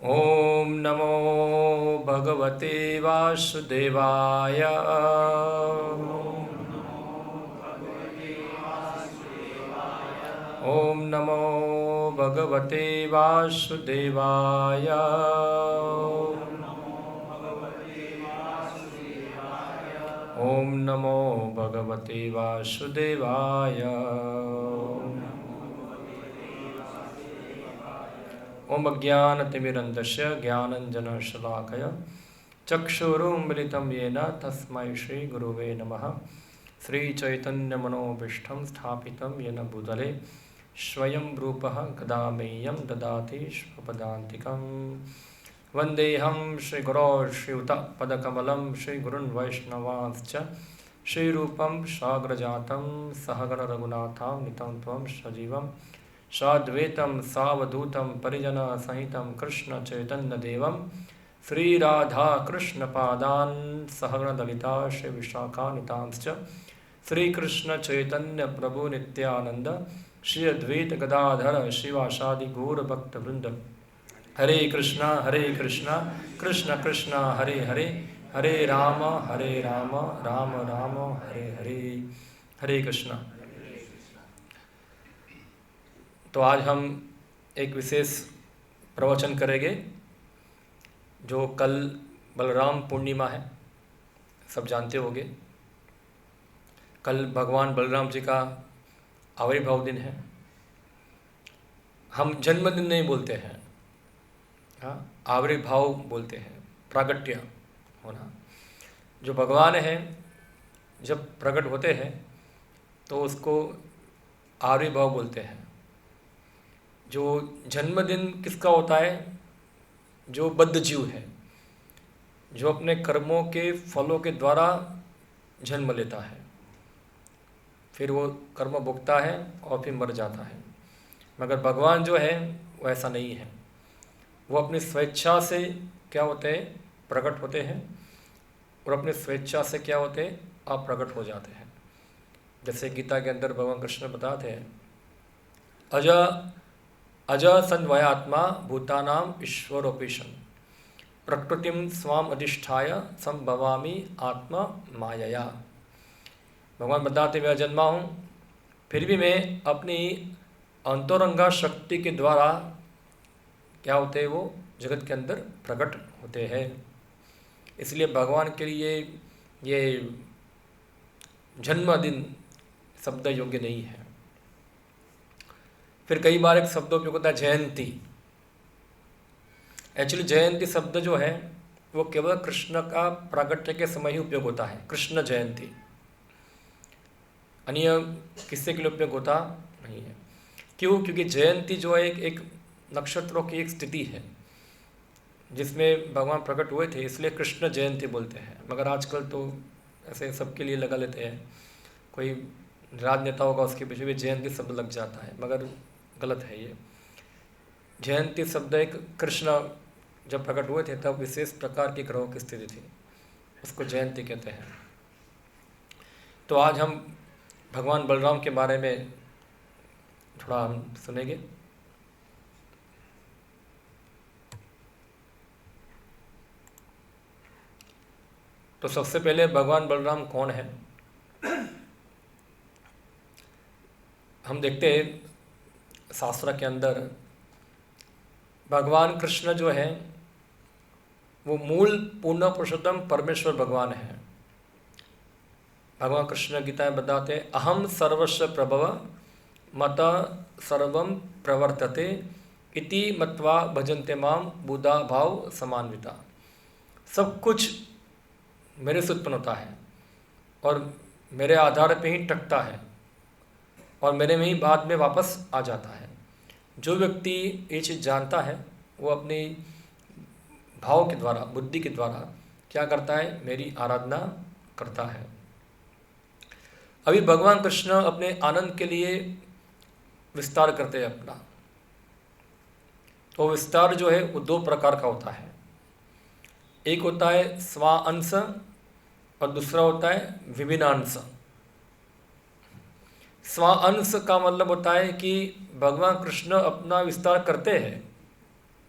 ओम नमो भगवते वासुदेवाय। ओम नमो भगवते वासुदेवाय। ओम नमो भगवते वासुदेवाय। ओम अज्ञानतिमिरन्धस्य ज्ञानञ्जनशलाकया चक्षुरुन्मिलितं येन तस्मै श्रीगुरुवे नमः। श्रीचैतन्यमनोभीष्टं स्थापितं येन भूतले स्वयं रूपः कदा मह्यं ददाति स्वपदान्तिकं। वन्देऽहं श्रीगुरो श्रीयुतपदकमलं श्रीगुरुन् वैष्णवांश्च श्रीरूपं साग्रजातं सहगणरघुनाथान्वितं त्वं सजीवं साद्वैतं सावधूतं परिजनसहितं कृष्णचैतन्यदेवं श्रीराधाकृष्णपादान् सहगणललिता श्रीविशाखान्वितांश्च श्रीकृष्णचैतन्यप्रभुनित्यानन्द श्री अद्वैत गदाधर शिवासादि गौरभक्तवृंद। हरे कृष्णा कृष्ण कृष्ण हरे हरे, हरे राम राम राम हरे हरे। हरे कृष्णा। तो आज हम एक विशेष प्रवचन करेंगे, जो कल बलराम पूर्णिमा है, सब जानते होंगे। कल भगवान बलराम जी का आविर्भाव दिन है। हम जन्मदिन नहीं बोलते हैं, हाँ, आविर्भाव बोलते हैं, प्रागट्य होना। जो भगवान है जब प्रकट होते हैं तो उसको आविर्भाव बोलते हैं। जो जन्मदिन किसका होता है? जो बद्ध जीव है, जो अपने कर्मों के फलों के द्वारा जन्म लेता है, फिर वो कर्म भोगता है और फिर मर जाता है। मगर भगवान जो है वो ऐसा नहीं है। वो अपनी स्वेच्छा से क्या होते हैं? प्रकट होते हैं, और अपनी स्वेच्छा से क्या होते हैं? अप्रकट हो जाते हैं। जैसे गीता के अंदर भगवान कृष्ण बताते हैं, अज सन्वयात्मा भूतानाम ईश्वरोपेशन प्रकृतिम स्वाम अधिष्ठाय संभवामि आत्मा मायया। भगवान बताते मैं जन्मा हूँ, फिर भी मैं अपनी अंतरंगा शक्ति के द्वारा क्या होते हैं? वो जगत के अंदर प्रकट होते हैं। इसलिए भगवान के लिए ये जन्मदिन शब्द योग्य नहीं है। फिर कई बार एक शब्द उपयोग होता है जयंती। एक्चुअली जयंती शब्द जो है वो केवल कृष्ण का प्रागट्य के समय ही उपयोग होता है, कृष्ण जयंती। अन्य किससे के लिए उपयोग होता नहीं है। क्यों? क्योंकि जयंती जो है एक नक्षत्रों की एक स्थिति है जिसमें भगवान प्रकट हुए थे, इसलिए कृष्ण जयंती बोलते हैं। मगर आजकल तो ऐसे सबके लिए लगा लेते हैं, कोई राजनेता होगा उसके पीछे भी जयंती शब्द लग जाता है, मगर गलत है ये। जयंती शब्द एक कृष्ण जब प्रकट हुए थे तब विशेष प्रकार की ग्रहों की स्थिति थी, उसको जयंती कहते हैं। तो आज हम भगवान बलराम के बारे में थोड़ा हम सुनेंगे। तो सबसे पहले भगवान बलराम कौन है? हम देखते हैं शास्त्र के अंदर भगवान कृष्ण जो है वो मूल पूर्ण पुरुषोत्तम परमेश्वर भगवान है। भगवान कृष्ण गीता में बताते हैं, अहम सर्वस्व प्रभव मत सर्वम प्रवर्तते इति मत्वा भजन्ते माम बुधा भाव समान्विता। सब कुछ मेरे से उत्पन्न होता है और मेरे आधार पे ही टकता है और मेरे में ही बाद में वापस आ जाता है। जो व्यक्ति ये चीज़ जानता है वो अपनी भाव के द्वारा, बुद्धि के द्वारा क्या करता है? मेरी आराधना करता है। अभी भगवान कृष्ण अपने आनंद के लिए विस्तार करते हैं अपना। तो विस्तार जो है वो दो प्रकार का होता है। एक होता है स्वांश और दूसरा होता है विभिन्नांश। स्वांश का मतलब होता है कि भगवान कृष्ण अपना विस्तार करते हैं,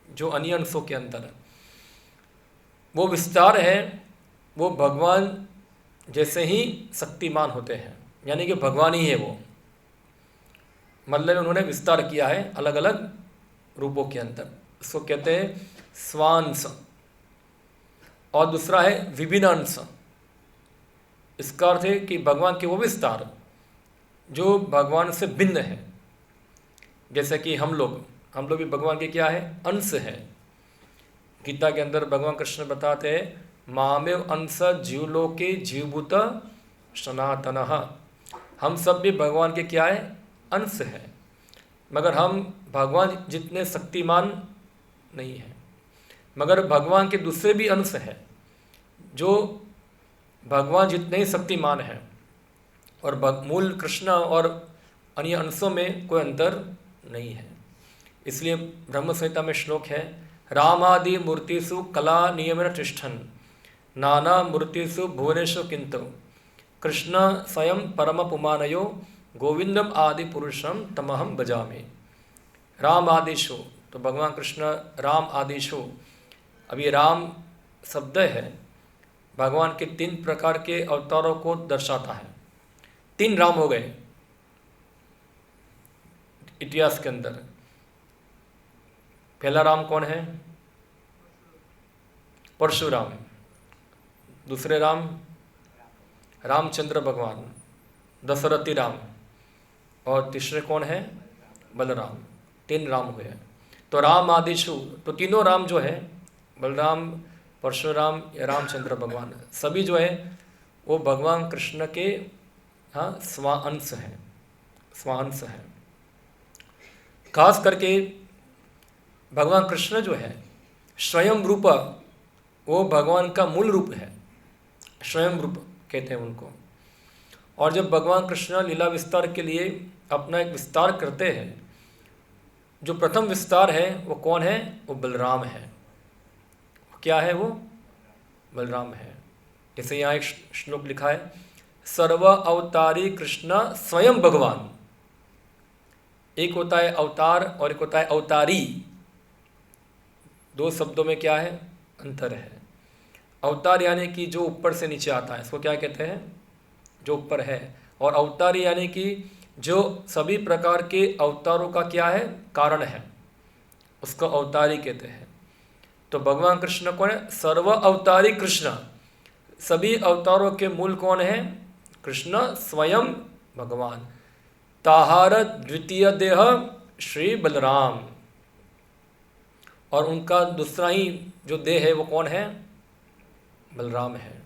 जो अन्य अंशों के अंदर वो विस्तार है, वो भगवान जैसे ही शक्तिमान होते हैं, यानी कि भगवान ही है वो। मतलब उन्होंने विस्तार किया है अलग अलग रूपों के अंदर, इसको कहते हैं स्वांश। और दूसरा है विभिन्न अंश। इसका अर्थ है कि भगवान के वो विस्तार जो भगवान से भिन्न है। जैसे कि हम लोग भी भगवान के क्या है, अंश है। गीता के अंदर भगवान कृष्ण बताते हैं मामेव अंश जीवलोके जीवभूत सनातनः। हम सब भी भगवान के क्या है, अंश है, मगर हम भगवान जितने शक्तिमान नहीं हैं। मगर भगवान के दूसरे भी अंश हैं जो भगवान जितने ही शक्तिमान हैं, और मूल कृष्ण और अन्य अंशों में कोई अंतर नहीं है। इसलिए ब्रह्म संहिता में श्लोक है रामादि मूर्तिषु कला नियमेन तिष्ठन् नाना मूर्तिषु भुवनेषु किंतु कृष्ण स्वयं परम पुमानयो गोविंदम आदि पुरुषम तमहम भजामि। राम आदिशु, तो भगवान कृष्ण राम आदिशु। अब ये राम शब्द है भगवान के 3 प्रकार के अवतारों को दर्शाता है। 3 राम हो गए इतिहास के अंदर। पहला राम कौन है, परशुराम। दूसरे राम रामचंद्र भगवान, दशरथी राम। और तीसरे कौन है, बलराम। 3 राम हुए। तो राम आदिशु, तो तीनों राम जो है, बलराम, परशुराम या रामचंद्र भगवान, सभी जो है वो भगवान कृष्ण के स्वांश हैं, स्वांश हैं। खास करके भगवान कृष्ण जो है स्वयं रूप, वो भगवान का मूल रूप है, स्वयं रूप कहते हैं उनको। और जब भगवान कृष्ण लीला विस्तार के लिए अपना एक विस्तार करते हैं, जो प्रथम विस्तार है वो कौन है, वो बलराम है। क्या है वो, बलराम है। जैसे यहाँ एक श्लोक लिखा है सर्व अवतारी कृष्ण स्वयं भगवान। एक होता है अवतार और एक होता है अवतारी। 2 शब्दों में क्या है, अंतर है। अवतार यानी कि जो ऊपर से नीचे आता है, इसको क्या कहते हैं, जो ऊपर है। और अवतारी यानी कि जो सभी प्रकार के अवतारों का क्या है, कारण है, उसको अवतारी कहते हैं। तो भगवान कृष्ण कौन है, सर्व अवतारी कृष्ण। सभी अवतारों के मूल कौन है, कृष्ण स्वयं भगवान। ताहार द्वितीय देह श्री बलराम। और उनका दूसरा ही जो देह है वो कौन है, बलराम है।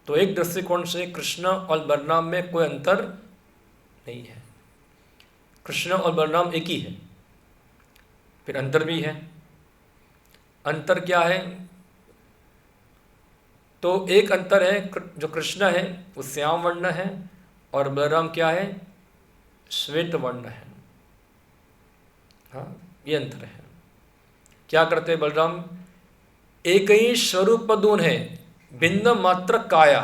तो एक दृष्टिकोण से कृष्ण और बलराम में कोई अंतर नहीं है। कृष्ण और बलराम एक ही है। फिर अंतर भी है। अंतर क्या है, तो एक अंतर है, जो कृष्ण है वो श्याम वर्ण है और बलराम क्या है, श्वेत वर्ण है। हाँ, ये अंतर है। क्या करते हैं बलराम, एक ही स्वरूप दून है, भिन्न मात्र काया।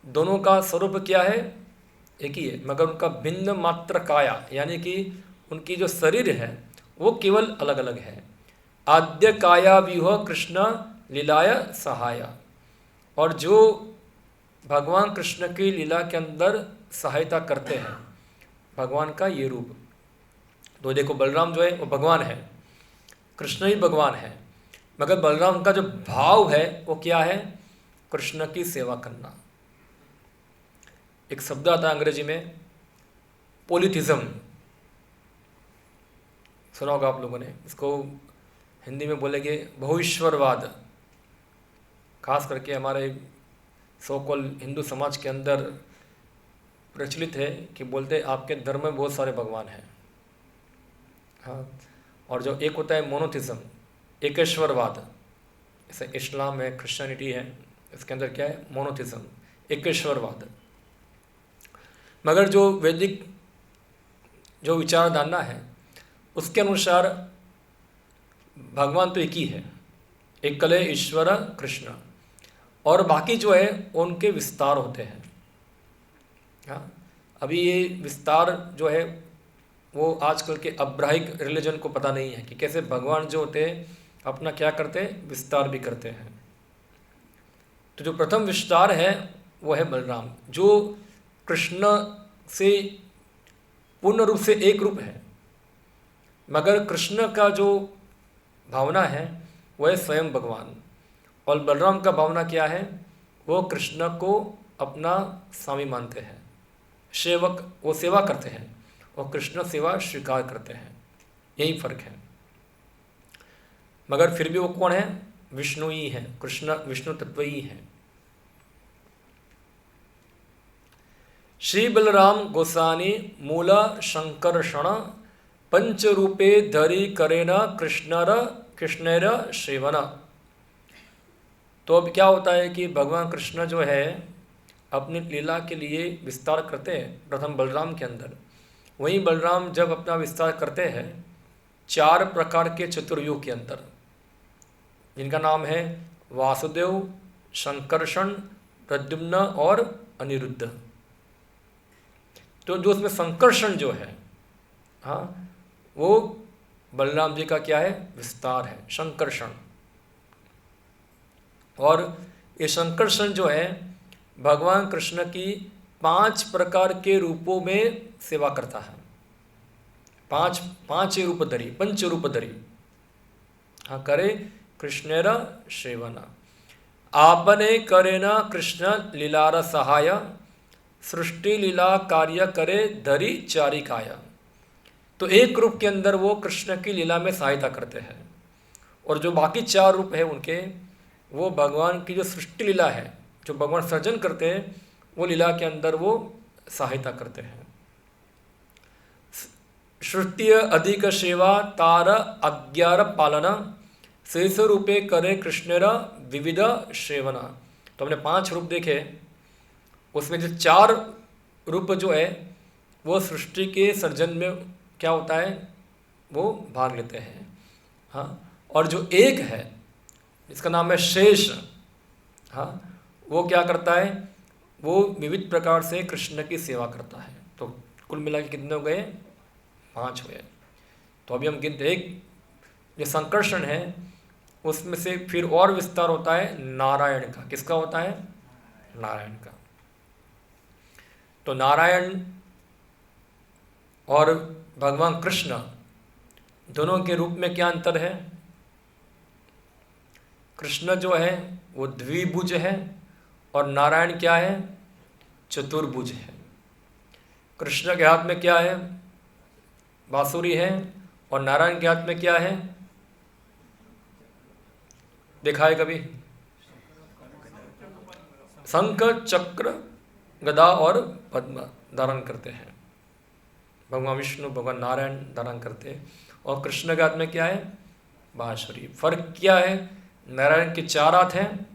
दोनों का स्वरूप क्या है, एक ही है, मगर उनका भिन्न मात्र काया, यानी कि उनकी जो शरीर है वो केवल अलग अलग है। आद्य काया व्यूह कृष्ण लीलाय सहाया। और जो भगवान कृष्ण की लीला के अंदर सहायता करते हैं, भगवान का ये रूप। तो देखो बलराम जो है वो भगवान है, कृष्ण ही भगवान है, मगर बलराम का जो भाव है वो क्या है, कृष्ण की सेवा करना। एक शब्द आता है अंग्रेजी में पोलिथिज्म, सुना होगा आप लोगों ने। इसको हिंदी में बोलेंगे बहुईश्वरवाद। खास करके हमारे सोकॉल हिंदू समाज के अंदर प्रचलित है कि बोलते आपके धर्म में बहुत सारे भगवान हैं। हाँ, और जो एक होता है मोनोथिज्म, एकेश्वरवाद, जैसे इस्लाम है, क्रिश्चियनिटी है, इसके अंदर क्या है, मोनोथिज्म, एकेश्वरवाद। मगर जो वैदिक जो विचारधारा है उसके अनुसार भगवान तो एक ही है, एकल ईश्वर कृष्ण, और बाकी जो है उनके विस्तार होते हैं। हाँ, अभी ये विस्तार जो है वो आजकल के अब्राहिक रिलीजन को पता नहीं है कि कैसे भगवान जो होते हैं अपना क्या करते हैं, विस्तार भी करते हैं। तो जो प्रथम विस्तार है वो है बलराम, जो कृष्ण से पूर्ण रूप से एक रूप है, मगर कृष्ण का जो भावना है वह है स्वयं भगवान, और बलराम का भावना क्या है, वो कृष्ण को अपना स्वामी मानते हैं, सेवक, वो सेवा करते हैं और कृष्ण सेवा स्वीकार करते हैं, यही फर्क है। मगर फिर भी वो कौन है, विष्णु ही है, कृष्ण विष्णु तत्व ही है। श्री बलराम गोसानी मूल शंकर्षण पंच रूपे धरी करेन कृष्णर सेवन। तो अब क्या होता है कि भगवान कृष्ण जो है अपनी लीला के लिए विस्तार करते हैं प्रथम बलराम के अंदर। वहीं बलराम जब अपना विस्तार करते हैं 4 प्रकार के चतुर्युग के अंदर, जिनका नाम है वासुदेव, संकर्षण, प्रद्युम्न और अनिरुद्ध। तो जो उसमें संकर्षण जो है, हाँ, वो बलराम जी का क्या है, विस्तार है, संकर्षण। और ये संकर्षण जो है भगवान कृष्ण की 5 प्रकार के रूपों में सेवा करता है। 5 रूपधरी, पंच रूपधरी, हाँ, करे कृष्णेर सेवना। आपने करे न कृष्ण लीलार सहाय, सृष्टि लीला कार्य करे धरी चारिकाया। तो एक रूप के अंदर वो कृष्ण की लीला में सहायता करते हैं, और जो बाकी 4 रूप है उनके, वो भगवान की जो सृष्टि लीला है, जो भगवान सृजन करते हैं, वो लीला के अंदर वो सहायता करते हैं। सृष्टि अधिक सेवा तार 11 पालना, शेष रूपे करे कृष्णेर विविध सेवना। तो हमने 5 रूप देखे, उसमें जो 4 रूप जो है वो सृष्टि के सर्जन में क्या होता है, वो भाग लेते हैं, हाँ। और जो एक है इसका नाम है शेष, हाँ, वो क्या करता है, वो विविध प्रकार से कृष्ण की सेवा करता है। तो कुल मिला के कितने हो गए, 5 हुए। तो अभी हम गिनते, एक जो संकर्षण है उसमें से फिर और विस्तार होता है नारायण का। किसका होता है, नारायण का। तो नारायण और भगवान कृष्ण दोनों के रूप में क्या अंतर है, कृष्ण जो है वो द्विभुज है और नारायण क्या है, चतुर्भुज है। कृष्ण के हाथ में क्या है, बांसुरी है, और नारायण के हाथ में क्या है, देखा है कभी, शंख चक्र गदा और पद्म धारण करते हैं। भगवान विष्णु भगवान नारायण धारण करते हैं, और कृष्ण के हाथ में क्या है, बांसुरी। फर्क क्या है, नारायण के 4 हाथ हैं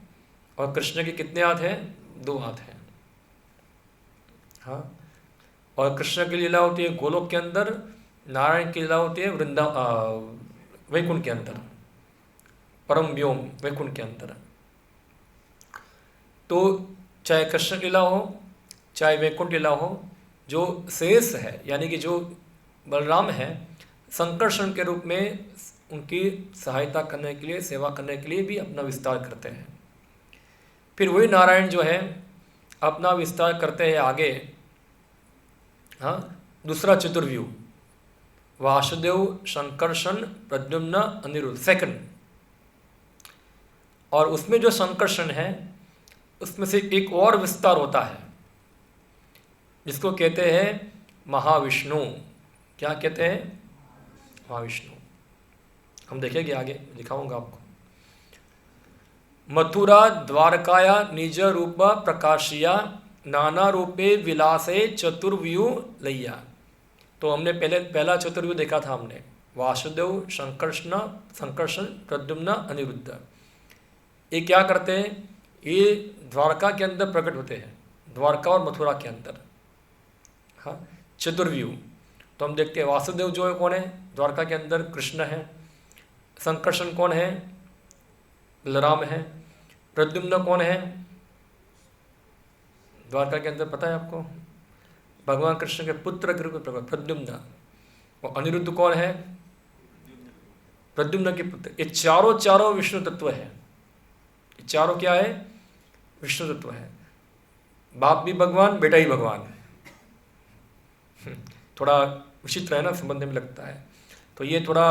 और कृष्ण के कितने हाथ हैं, 2 हाथ हैं, हाँ। और कृष्ण की लीला होती है गोलोक के अंदर, नारायण की लीला होती है वैकुंठ के अंदर, परम व्योम वैकुंठ के अंदर। तो चाहे कृष्ण लीला हो चाहे वैकुंठ लीला हो, जो शेष है यानी कि जो बलराम है, संकर्षण के रूप में उनकी सहायता करने के लिए, सेवा करने के लिए भी अपना विस्तार करते हैं। फिर वही नारायण जो है अपना विस्तार करते हैं आगे, हाँ, दूसरा चतुर्व्यूह, वासुदेव, संकर्षण, प्रद्युम्न, अनिरुद्ध, सेकंड। और उसमें जो संकर्षण है उसमें से एक और विस्तार होता है जिसको कहते हैं महाविष्णु। क्या कहते हैं, महाविष्णु। हम देखेंगे आगे, दिखाऊंगा आपको। मथुरा द्वारकाया निज रूप प्रकाशिया, नाना रूपे विलासे चतुर्व्यूह लैया। तो हमने पहला चतुर्व्यूह देखा था हमने, वासुदेव, संकर्षण, प्रद्युम्न, अनिरुद्ध। ये क्या करते हैं, ये द्वारका के अंदर प्रकट होते हैं, द्वारका और मथुरा के अंदर, हाँ, चतुर्व्यूह। तो हम देखते हैं वासुदेव जो है कौन है, द्वारका के अंदर कृष्ण है। संकर्षण कौन है, बलराम है। प्रद्युम्न कौन है, द्वारका के अंदर पता है आपको, भगवान कृष्ण के पुत्र के रूप में प्रकट प्रद्युम्न। और अनिरुद्ध कौन है? प्रद्युम्न के पुत्र। ये चारों विष्णु तत्व है। ये चारों क्या है? विष्णु तत्व है। बाप भी भगवान, बेटा ही भगवान। थोड़ा विचित्र है ना, संबंध में लगता है। तो ये थोड़ा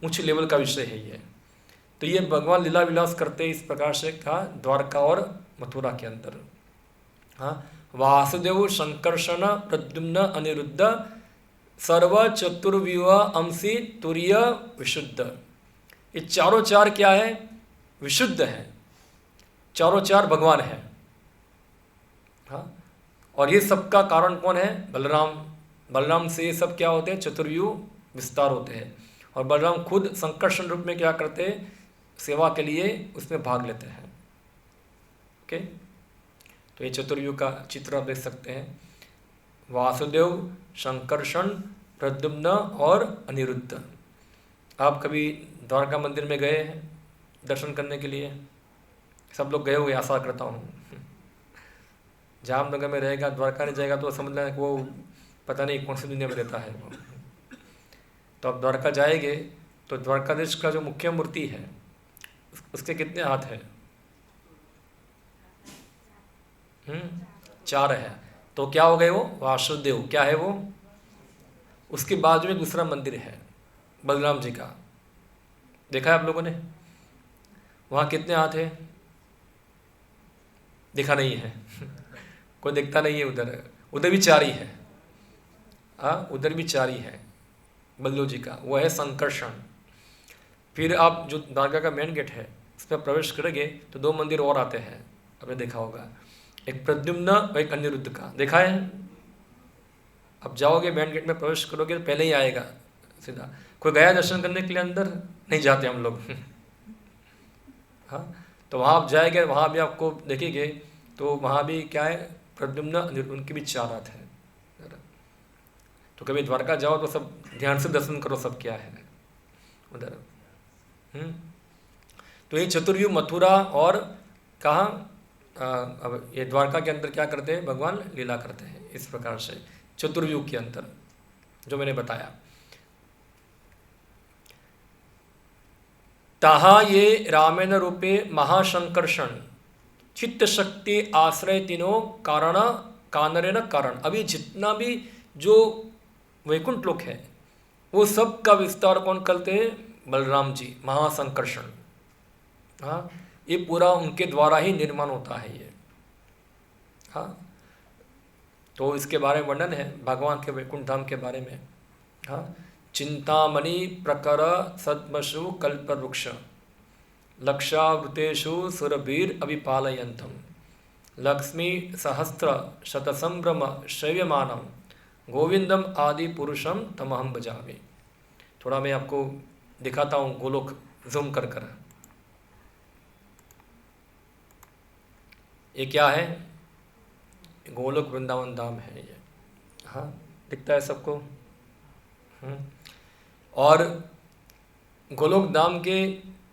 उच्च लेवल का विषय है ये। तो ये भगवान लीला विलास करते इस प्रकार से कहा द्वारका और मथुरा के अंदर। हाँ, वासुदेव संकर्षण प्रद्युम्न अनिरुद्ध सर्व चतुर्व्यूह अंशी तुर्य विशुद्ध। ये चार क्या है? विशुद्ध है। चार भगवान है। हाँ, और ये सबका कारण कौन है? बलराम। बलराम से ये सब क्या होते हैं? चतुर्व्यूह विस्तार होते हैं। और बलराम खुद संकर्षण रूप में क्या करते हैं? सेवा के लिए उसमें भाग लेते हैं। ओके, तो ये चतुर्व्यूह का चित्र आप देख सकते हैं। वासुदेव, संकर्षण, प्रद्युम्न और अनिरुद्ध। आप कभी द्वारका मंदिर में गए हैं दर्शन करने के लिए? सब लोग गए हुए, आशा करता हूँ। जामनगर में रहेगा, द्वारका नहीं जाएगा तो समझ लें वो पता नहीं कौन सी दुनिया में रहता है वो। तो आप द्वारका जाएंगे तो द्वारकाधीश का जो मुख्य मूर्ति है उसके कितने हाथ हैं? 4 है। तो क्या हो गए वो? वासुदेव। क्या है वो? उसके बाजू में दूसरा मंदिर है बलराम जी का, देखा है आप लोगों ने? वहाँ कितने हाथ है? देखा नहीं है। कोई देखता नहीं है उधर। उधर भी 4 ही है। हाँ, उधर भी 4 ही है बल्लू जी का, वो है संकर्षण। फिर आप जो द्वारका का मेन गेट है उस पर प्रवेश करेंगे तो 2 मंदिर और आते हैं, आपने देखा होगा। एक प्रद्युम्न और एक अनिरुद्ध का, देखा है? अब जाओगे मेन गेट में प्रवेश करोगे तो पहले ही आएगा सीधा। कोई गया दर्शन करने के लिए अंदर? नहीं जाते हम लोग। हाँ, तो वहाँ आप जाएंगे, वहाँ भी आपको देखेंगे तो वहाँ भी क्या है? प्रद्युम्न अनिरुद्ध, उनकी भी 4 हाथ है। तो कभी द्वारका जाओ तो सब ध्यान से दर्शन करो सब क्या है उधर। तो ये चतुर्व्यूह मथुरा और कहाँ? अब ये द्वारका के अंदर क्या करते हैं? भगवान लीला करते हैं इस प्रकार से चतुर्व्यूह के अंदर, जो मैंने बताया। तहा ये रामेण रूपे महासंकर्षण चित्त शक्ति आश्रय तीनों कारण कानरेन कारण। अभी जितना भी जो वैकुंठ लोक है वो सब का विस्तार कौन करते हैं? बलराम जी, महासंकर्षण। हाँ, ये पूरा उनके द्वारा ही निर्माण होता है ये। हाँ, तो इसके बारे में वर्णन है भगवान के वैकुंठ धाम के बारे में। हाँ, चिंतामणि प्रकर सद्मसु कल्प वृक्ष लक्षावृतेषु सुरभीर अभिपालयन्तम लक्ष्मी सहस्त्र शतसंभ्रम श्रव्यमानम गोविंदम आदि पुरुषम तमहम भजामि। थोड़ा मैं आपको दिखाता हूँ गोलोक जूम कर कर। ये क्या है? गोलोक वृंदावन धाम है ये। हाँ, दिखता है सबको? और गोलोक धाम के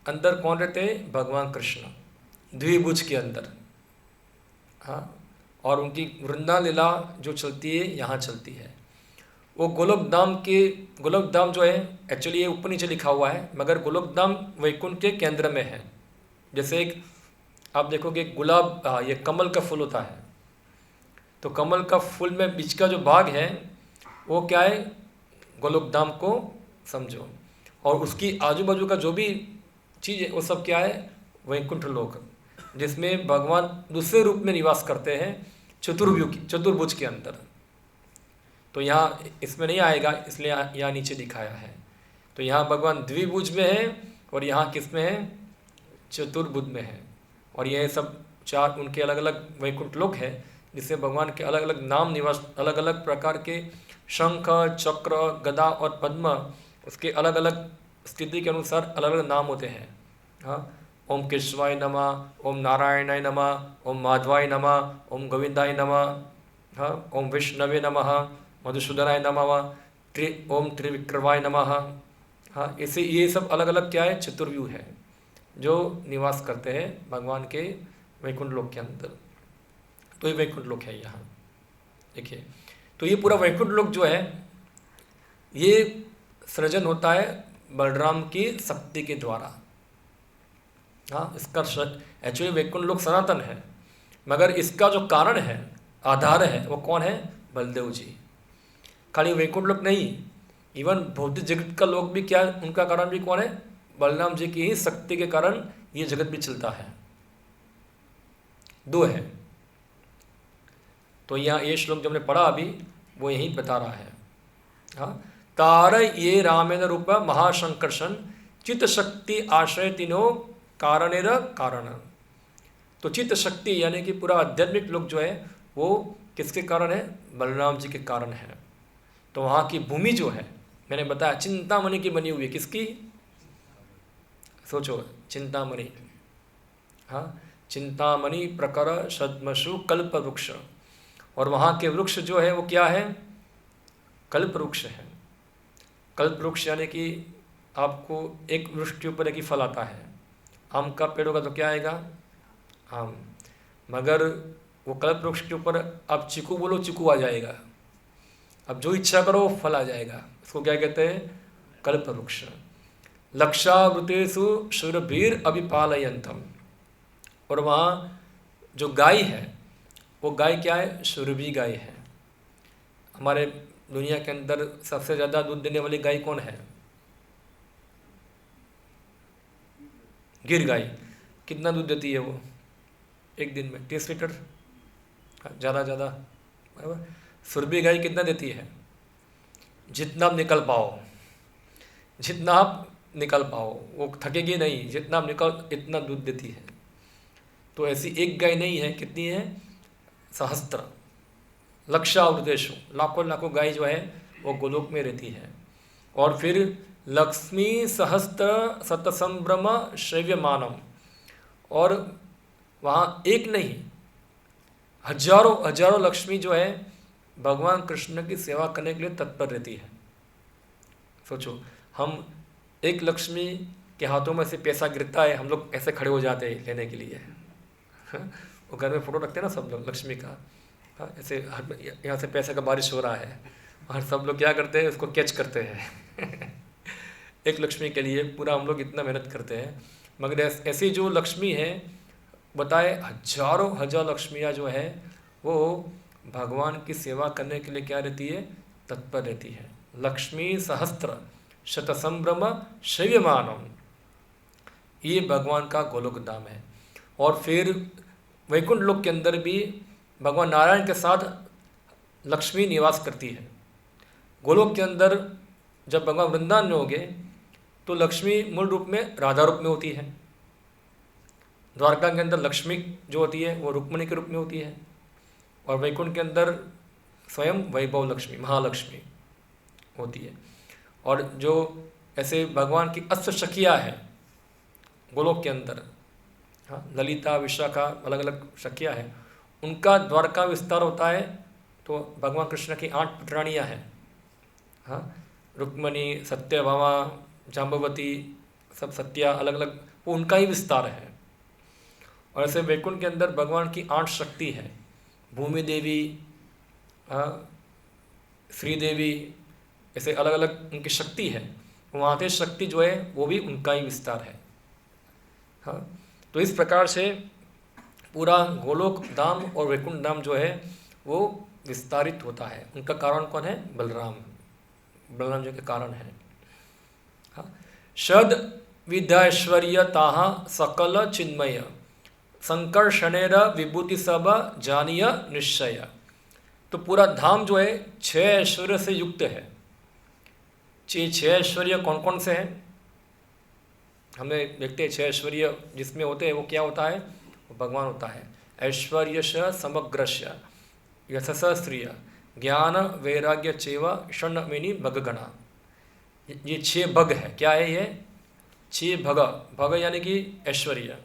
अंदर कौन रहते हैं? भगवान कृष्ण द्विभुज के अंदर। हाँ, और उनकी वृंदा लीला जो चलती है यहाँ चलती है। वो गोलोक धाम जो है एक्चुअली ये ऊपर नीचे लिखा हुआ है, मगर गोलोक धाम वैकुंठ के केंद्र में है। जैसे एक आप देखोगे गुलाब, ये कमल का फूल होता है, तो कमल का फूल में बीच का जो भाग है वो क्या है? गोलोक धाम को समझो। और उसकी आजू बाजू का जो भी चीज़ है वो सब क्या है? वैकुंठ लोक, जिसमें भगवान दूसरे रूप में निवास करते हैं चतुर्भुज के अंदर। तो यहाँ इसमें नहीं आएगा, इसलिए यहाँ नीचे दिखाया है। तो यहाँ भगवान द्विभुज में है और यहाँ किस में है? चतुर्भुज में है। और यह सब 4 उनके अलग अलग वैकुंठ लोक है, जिसमें भगवान के अलग अलग नाम निवास, अलग अलग प्रकार के शंख चक्र गदा और पद्म, उसके अलग अलग स्थिति के अनुसार अलग अलग नाम होते हैं। हाँ, ओम केशवाय नमः, ओम नारायणाय नमः, ओम माधवाय नमः, ओम गोविंदाय नमः, हाँ, ओम विष्णवे नमः, मधुसूदनाय नमः, ओम त्रिविक्रमाय नमः। हाँ, ऐसे ये सब अलग अलग क्या है? चतुर्व्यूह है जो निवास करते हैं भगवान के वैकुंठ लोक के अंदर। तो ये वैकुंठ लोक है यहाँ, देखिए। तो ये पूरा वैकुंठ लोक जो है ये सृजन होता है बलराम की शक्ति के द्वारा। हाँ, इसका एक्चुअली वैकुंठ लोक सनातन है, मगर इसका जो कारण है, आधार है, वो कौन है? बलदेव जी। खाली वैकुंठ लोक नहीं, इवन भौतिक जगत का लोक भी क्या, उनका कारण भी कौन है? बलराम जी की ही शक्ति के कारण ये जगत भी चलता है। दो है। तो यहाँ ये श्लोक जो हमने पढ़ा अभी, वो यही बता रहा है। हाँ, तार ये रामेण रूप महाशंकर्षण चित्त शक्ति आश्रय तीनों कारणेर कारण। तो चित्त शक्ति यानी कि पूरा आध्यात्मिक लोक जो है वो किसके कारण है? बलराम जी के कारण है। तो वहाँ की भूमि जो है, मैंने बताया चिंतामणि की बनी हुई है। किसकी? सोचो, चिंतामणि। हाँ, चिंतामणि प्रकर सद्मसु कल्प वृक्ष। और वहाँ के वृक्ष जो है वो क्या है? कल्प वृक्ष है। कल्प वृक्ष यानी कि आपको एक वृक्ष के ऊपर एक ही फल आता है। आम का पेड़ होगा तो क्या आएगा? आम। मगर वो कल्प वृक्ष के ऊपर आप चीकू बोलो, चीकू आ जाएगा। अब जो इच्छा करो वो फल आ जाएगा। इसको क्या कहते हैं? कल्प वृक्ष। लक्षावृतेषु शूरभीर अभिपालयन्तम। और वहाँ जो गाय है, वो गाय क्या है? शूरभी गाय है। हमारे दुनिया के अंदर सबसे ज़्यादा दूध देने वाली गाय कौन है? गिर गाय। कितना दूध देती है वो? एक दिन में 30 लीटर, ज़्यादा बराबर। सुरभि गाय कितना देती है? जितना आप निकल पाओ, जितना आप निकल पाओ, वो थकेगी नहीं, जितना आप निकल इतना दूध देती है। तो ऐसी एक गाय नहीं है, कितनी है? सहस्त्र, लक्षावृतेषु, लाखों लाखों गाय जो है वो गोलोक में रहती है। और फिर लक्ष्मी सहस्त्र शतसंभ्रम श्रव्यमानम। और वहाँ एक नहीं, हजारों हजारों लक्ष्मी जो है भगवान कृष्ण की सेवा करने के लिए तत्पर रहती है। सोचो, हम एक लक्ष्मी के हाथों में से पैसा गिरता है, हम लोग ऐसे खड़े हो जाते हैं लेने के लिए। वो घर में फोटो रखते हैं ना सब लोग लक्ष्मी का। हाँ, ऐसे यहाँ से पैसे का बारिश हो रहा है और सब लोग क्या करते हैं? उसको कैच करते हैं। एक लक्ष्मी के लिए पूरा हम लोग इतना मेहनत करते हैं। मगर ऐसी जो लक्ष्मी है, बताए हजारों हजार लक्ष्मियाँ जो है वो भगवान की सेवा करने के लिए क्या रहती है? तत्पर रहती है। लक्ष्मी सहस्त्र शतसंभ्रम शव्यमानम, ये भगवान का गोलोक धाम है। और फिर वैकुंठ लोक के अंदर भी भगवान नारायण के साथ लक्ष्मी निवास करती है। गोलोक के अंदर जब भगवान वृंदावन में होंगे तो लक्ष्मी मूल रूप में राधा रूप में होती है। द्वारका के अंदर लक्ष्मी जो होती है वो रुक्मिणी के रूप में होती है। और वैकुंठ के अंदर स्वयं वैभव लक्ष्मी, महालक्ष्मी होती है। और जो ऐसे भगवान की अष्टसखियाँ हैं गोलोक के अंदर, हाँ, ललिता विशाखा अलग अलग सखियाँ हैं, उनका द्वारका विस्तार होता है तो भगवान कृष्ण की 8 पुत्रानियाँ हैं। हाँ, रुक्मिणी, सत्यभामा, जाम्बवती, सब सत्या अलग अलग, वो उनका ही विस्तार है। और ऐसे वैकुंठ के अंदर भगवान की 8 शक्ति है। भूमि देवी, श्री देवी, ऐसे अलग अलग उनकी शक्ति है। वहाँ के शक्ति जो है वो भी उनका ही विस्तार है। हाँ, तो इस प्रकार से पूरा गोलोक धाम और वैकुंठ धाम जो है वो विस्तारित होता है। उनका कारण कौन है? बलराम। बलराम जी के कारण है। हाँ, षड विद्याश्वर्यता सकल चिन्मय संकर्षणेर विभूति सब जानीय निश्चय। तो पूरा धाम जो है 6 ऐश्वर्य से युक्त है। 6 ऐश्वर्य कौन कौन से हैं? हमें देखते हैं 6 ऐश्वर्य जिसमें होते हैं वो क्या होता है? वो भगवान होता है। ऐश्वर्यश समग्रस्य यशस श्रिय ज्ञान वैराग्य चेव षण्मेनि भगगणा। ये 6 भग है। क्या है ये? 6 भग। भग यानी कि ऐश्वर्य,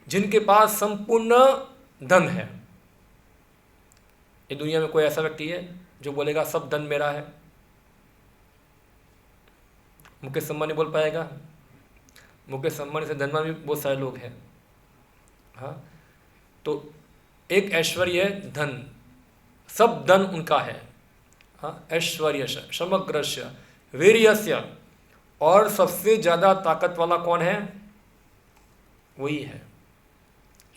जिनके पास संपूर्ण धन है। ये दुनिया में कोई ऐसा व्यक्ति है जो बोलेगा सब धन मेरा है? मुकेश अंबानी बोल पाएगा? मुकेश अंबानी से धनवान भी बहुत सारे लोग हैं। हाँ, तो एक ऐश्वर्य है धन, सब धन उनका है। हाँ, ऐश्वर्यस्य, समग्रस्य, वीर्यस्य, और सबसे ज़्यादा ताकत वाला कौन है? वही है।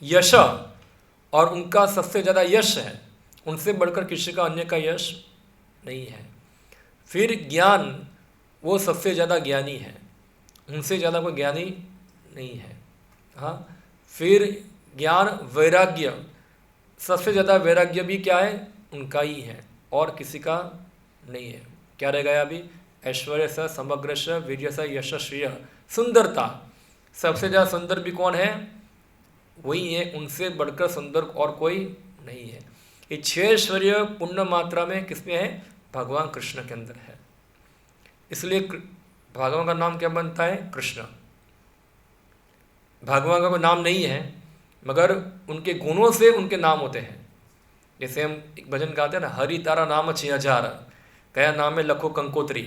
यश, और उनका सबसे ज़्यादा यश है, उनसे बढ़कर किसी का अन्य का यश नहीं है। फिर ज्ञान, वो सबसे ज़्यादा ज्ञानी है, उनसे ज़्यादा कोई ज्ञानी नहीं है। हाँ, फिर ज्ञान, वैराग्य, सबसे ज़्यादा वैराग्य भी क्या है? उनका ही है और किसी का नहीं है। क्या रह गया अभी? ऐश्वर्य स, समग्र स, वीर्य स, यश, श्रेय, सुंदरता, सबसे ज़्यादा सुंदर भी कौन है? वही है, उनसे बढ़कर सुंदर और कोई नहीं है। ये 6 ऐश्वर्य पूर्ण मात्रा में किसमें है? भगवान कृष्ण के अंदर है। इसलिए भगवान का नाम क्या बनता है? कृष्ण। भगवान का कोई नाम नहीं है, मगर उनके गुणों से उनके नाम होते हैं। जैसे हम एक भजन गाते हैं ना, हरि तारा नाम 6000, कया नाम है लखो कंकोत्री।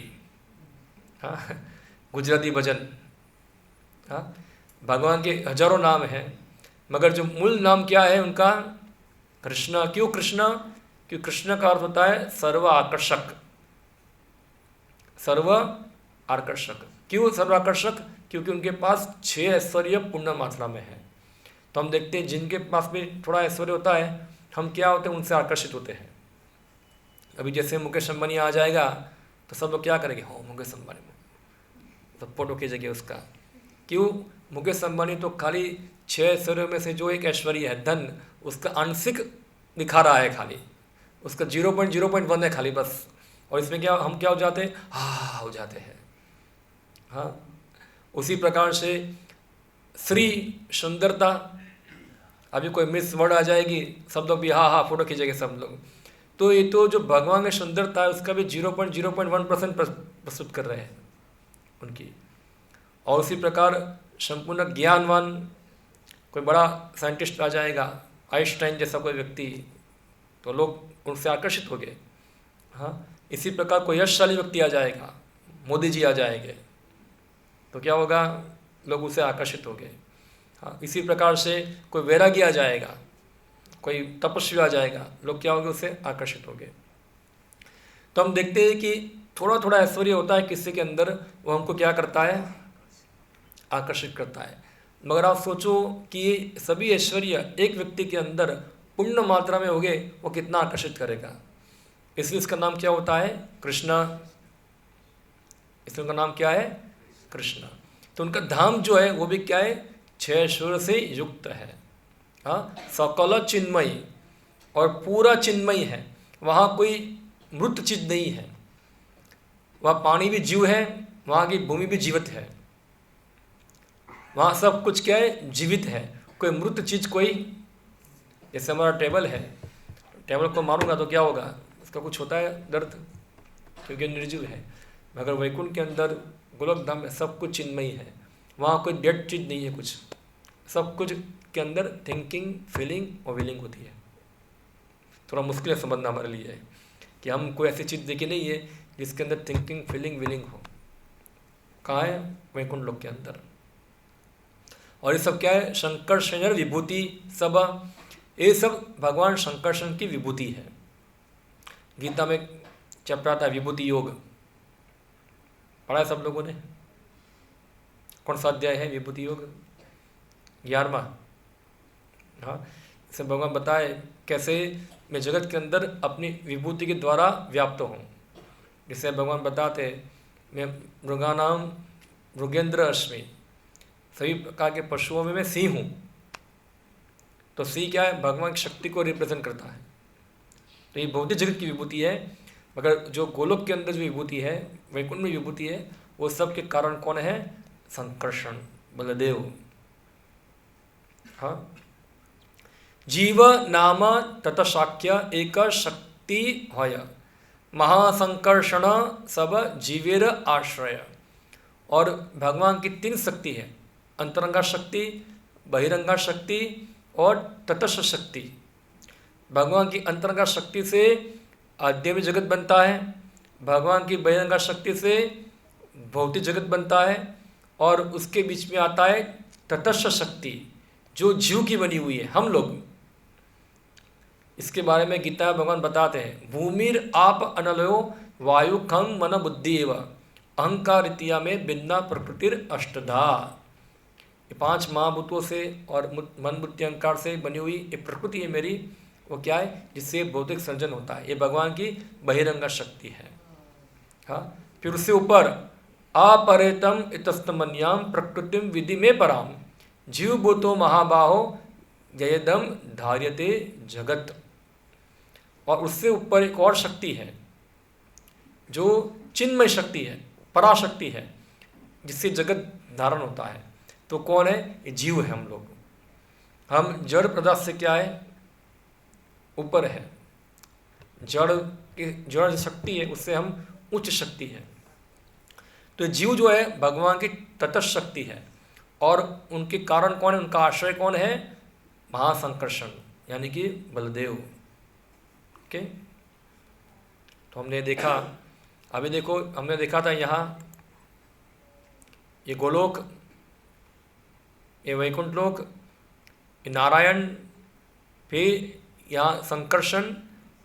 हाँ, गुजराती भजन। हाँ, भगवान के हजारों नाम हैं, मगर जो मूल नाम क्या है उनका? कृष्ण। क्यों कृष्ण? क्योंकि कृष्ण का अर्थ होता है सर्व आकर्षक। सर्व आकर्षक। क्यों सर्व आकर्षक? क्योंकि उनके पास 6 ऐश्वर्य पूर्ण मात्रा में है। तो हम देखते हैं जिनके पास भी थोड़ा ऐश्वर्य होता है, हम क्या होते हैं? उनसे आकर्षित होते हैं। अभी जैसे मुकेश अंबानी आ जाएगा तो सब लोग क्या करेंगे? हो मुकेश अंबानी, तो फोटो खींचेंगे उसका। क्यों? मुकेश अंबानी तो खाली 6 ऐश्वर्यों में से जो एक ऐश्वर्य है धन, उसका आंशिक दिखा रहा है, खाली उसका 0.0.1 है खाली बस। और इसमें क्या हम क्या हो जाते हैं? हाँ हो जाते हैं। हाँ, उसी प्रकार से श्री, सुंदरता, अभी कोई मिस वर्ड आ जाएगी, सब लोग भी हाँ फोटो खींचेंगे सब लोग। तो ये तो जो भगवान की सुंदरता है उसका भी 0.0.1% प्रस्तुत कर रहे हैं उनकी। और उसी प्रकार संपूर्ण ज्ञानवान, कोई बड़ा साइंटिस्ट आ जाएगा, आइंस्टाइन जैसा कोई व्यक्ति, तो लोग उनसे आकर्षित हो गए। हाँ, इसी प्रकार कोई यशशाली व्यक्ति आ जाएगा, मोदी जी आ जाएंगे, तो क्या होगा? लोग उससे आकर्षित हो गए। हाँ, इसी प्रकार से कोई वैरागी आ जाएगा, कोई तपस्वी आ जाएगा, लोग क्या होंगे? उससे आकर्षित हो गए। तो हम देखते हैं कि थोड़ा थोड़ा ऐश्वर्य होता है किसी के अंदर, वो हमको क्या करता है? आकर्षित करता है। मगर आप सोचो कि ये सभी ऐश्वर्य एक व्यक्ति के अंदर पूर्ण मात्रा में हो गए, वो कितना आकर्षित करेगा। इसलिए इसका नाम क्या होता है? कृष्ण। इसलिए उनका नाम क्या है? कृष्ण। तो उनका धाम जो है वो भी क्या है? 6 ऐश्वर्य से युक्त है। हाँ, सकल चिन्मयी, और पूरा चिन्मयी है। वहाँ कोई मृत चीज नहीं है, वहाँ पानी भी जीव है, वहाँ की भूमि भी जीवित है, वहाँ सब कुछ क्या है? जीवित है। कोई मृत चीज़ कोई, जैसे हमारा टेबल है, टेबल को मारूंगा तो क्या होगा? उसका कुछ होता है दर्द, क्योंकि निर्जीव है। मगर वैकुंठ के अंदर, गोलक धाम में सब कुछ चिन्मयी है, वहाँ कोई डेड चीज़ नहीं है कुछ। सब कुछ के अंदर थिंकिंग, फीलिंग और विलिंग होती है। थोड़ा मुश्किल है समझना हमारे लिए कि हम कोई ऐसी चीज़ देखी नहीं है जिसके अंदर थिंकिंग, फीलिंग, विलिंग हो। कहाँ है? वैकुंठ लोक के अंदर। और ये सब क्या है? संकर्षण विभूति सब, ये सब भगवान संकर्षण की विभूति है। गीता में चैप्टर आता है विभूति योग, पढ़ा है सब लोगों ने? कौन सा अध्याय है विभूति योग? 11वां। हाँ, इसे भगवान बताए कैसे मैं जगत के अंदर अपनी विभूति के द्वारा व्याप्त हूँ। जिसे भगवान बताते मैं मृगानाम मृगेंद्र अस्मि, सभी प्रकार के पशुओं में मैं सिंह हूँ। तो सिंह क्या है? भगवान की शक्ति को रिप्रेजेंट करता है। तो ये भौतिक जगत की विभूति है, मगर जो गोलोक के अंदर जो विभूति है, वैकुंठ में विभूति है, वो सब के कारण कौन है? संकर्षण, बलदेव। हाँ, जीव नाम ततशाक्य एक शक्ति होय, महासंकर्षण सब जीवेर आश्रय। और भगवान की 3 शक्ति है, अंतरंगा शक्ति, बहिरंगा शक्ति और तटस्थ शक्ति। भगवान की अंतरंगा शक्ति से आध्यात्मिक जगत बनता है, भगवान की बहिरंगा शक्ति से भौतिक जगत बनता है, और उसके बीच में आता है तटस्थ शक्ति जो जीव की बनी हुई है। हम लोग इसके बारे में गीता में भगवान बताते हैं, भूमिर आप अनलयो वायु खंग मन बुद्धि एव अहंकार इत्या में भिन्ना प्रकृतिर अष्टधा। ये 5 महाभूतों से और मन बुद्धि अहंकार से बनी हुई ये प्रकृति है मेरी, वो क्या है, जिससे भौतिक सर्जन होता है। ये भगवान की बहिरंगा शक्ति है। हाँ, फिर उससे ऊपर अपरेतम इतस्तमन्याम प्रकृतिम विधि में पराम जीव भूतो महाबाहो जयदम धार्यते जगत। और उससे ऊपर एक और शक्ति है जो चिन्मय शक्ति है, पराशक्ति है, जिससे जगत धारण होता है। तो कौन है? ये जीव है। हम लोग, हम जड़ पदार्थ से क्या है, ऊपर है। जड़ शक्ति है, उससे हम उच्च शक्ति है। तो जीव जो है भगवान की तटस्थ शक्ति है। और उनके कारण कौन है, उनका आश्रय कौन है? महासंकर्षण यानी कि बलदेव। ओके, तो हमने देखा, अभी देखो हमने देखा था यहाँ ये गोलोक, ये वैकुंठ लोक, ये नारायण, फिर यहाँ संकर्षण।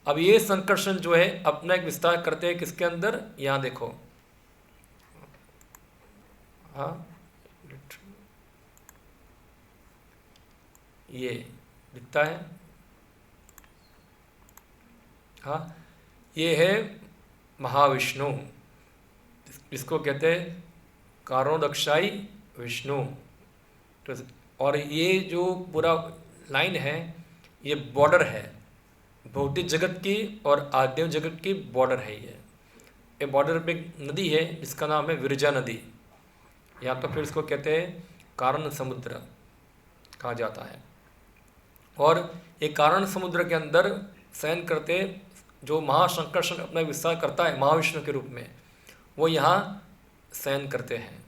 अब ये संकर्षण जो है अपना एक विस्तार करते हैं किसके अंदर? यहाँ देखो, हाँ ये दिखता है, हाँ ये है महाविष्णु, इसको कहते हैं कारणोदक्षाई विष्णु। तो और ये जो पूरा लाइन है ये बॉर्डर है भौतिक जगत की और आध्यात्मिक जगत की बॉर्डर है। ये बॉर्डर पे एक नदी है जिसका नाम है विरजा नदी, या तो फिर इसको कहते हैं कारण समुद्र कहा जाता है। और ये कारण समुद्र के अंदर शयन करते जो महासंकर्षण अपना विस्तार करता है महाविष्णु के रूप में, वो यहाँ शयन करते हैं।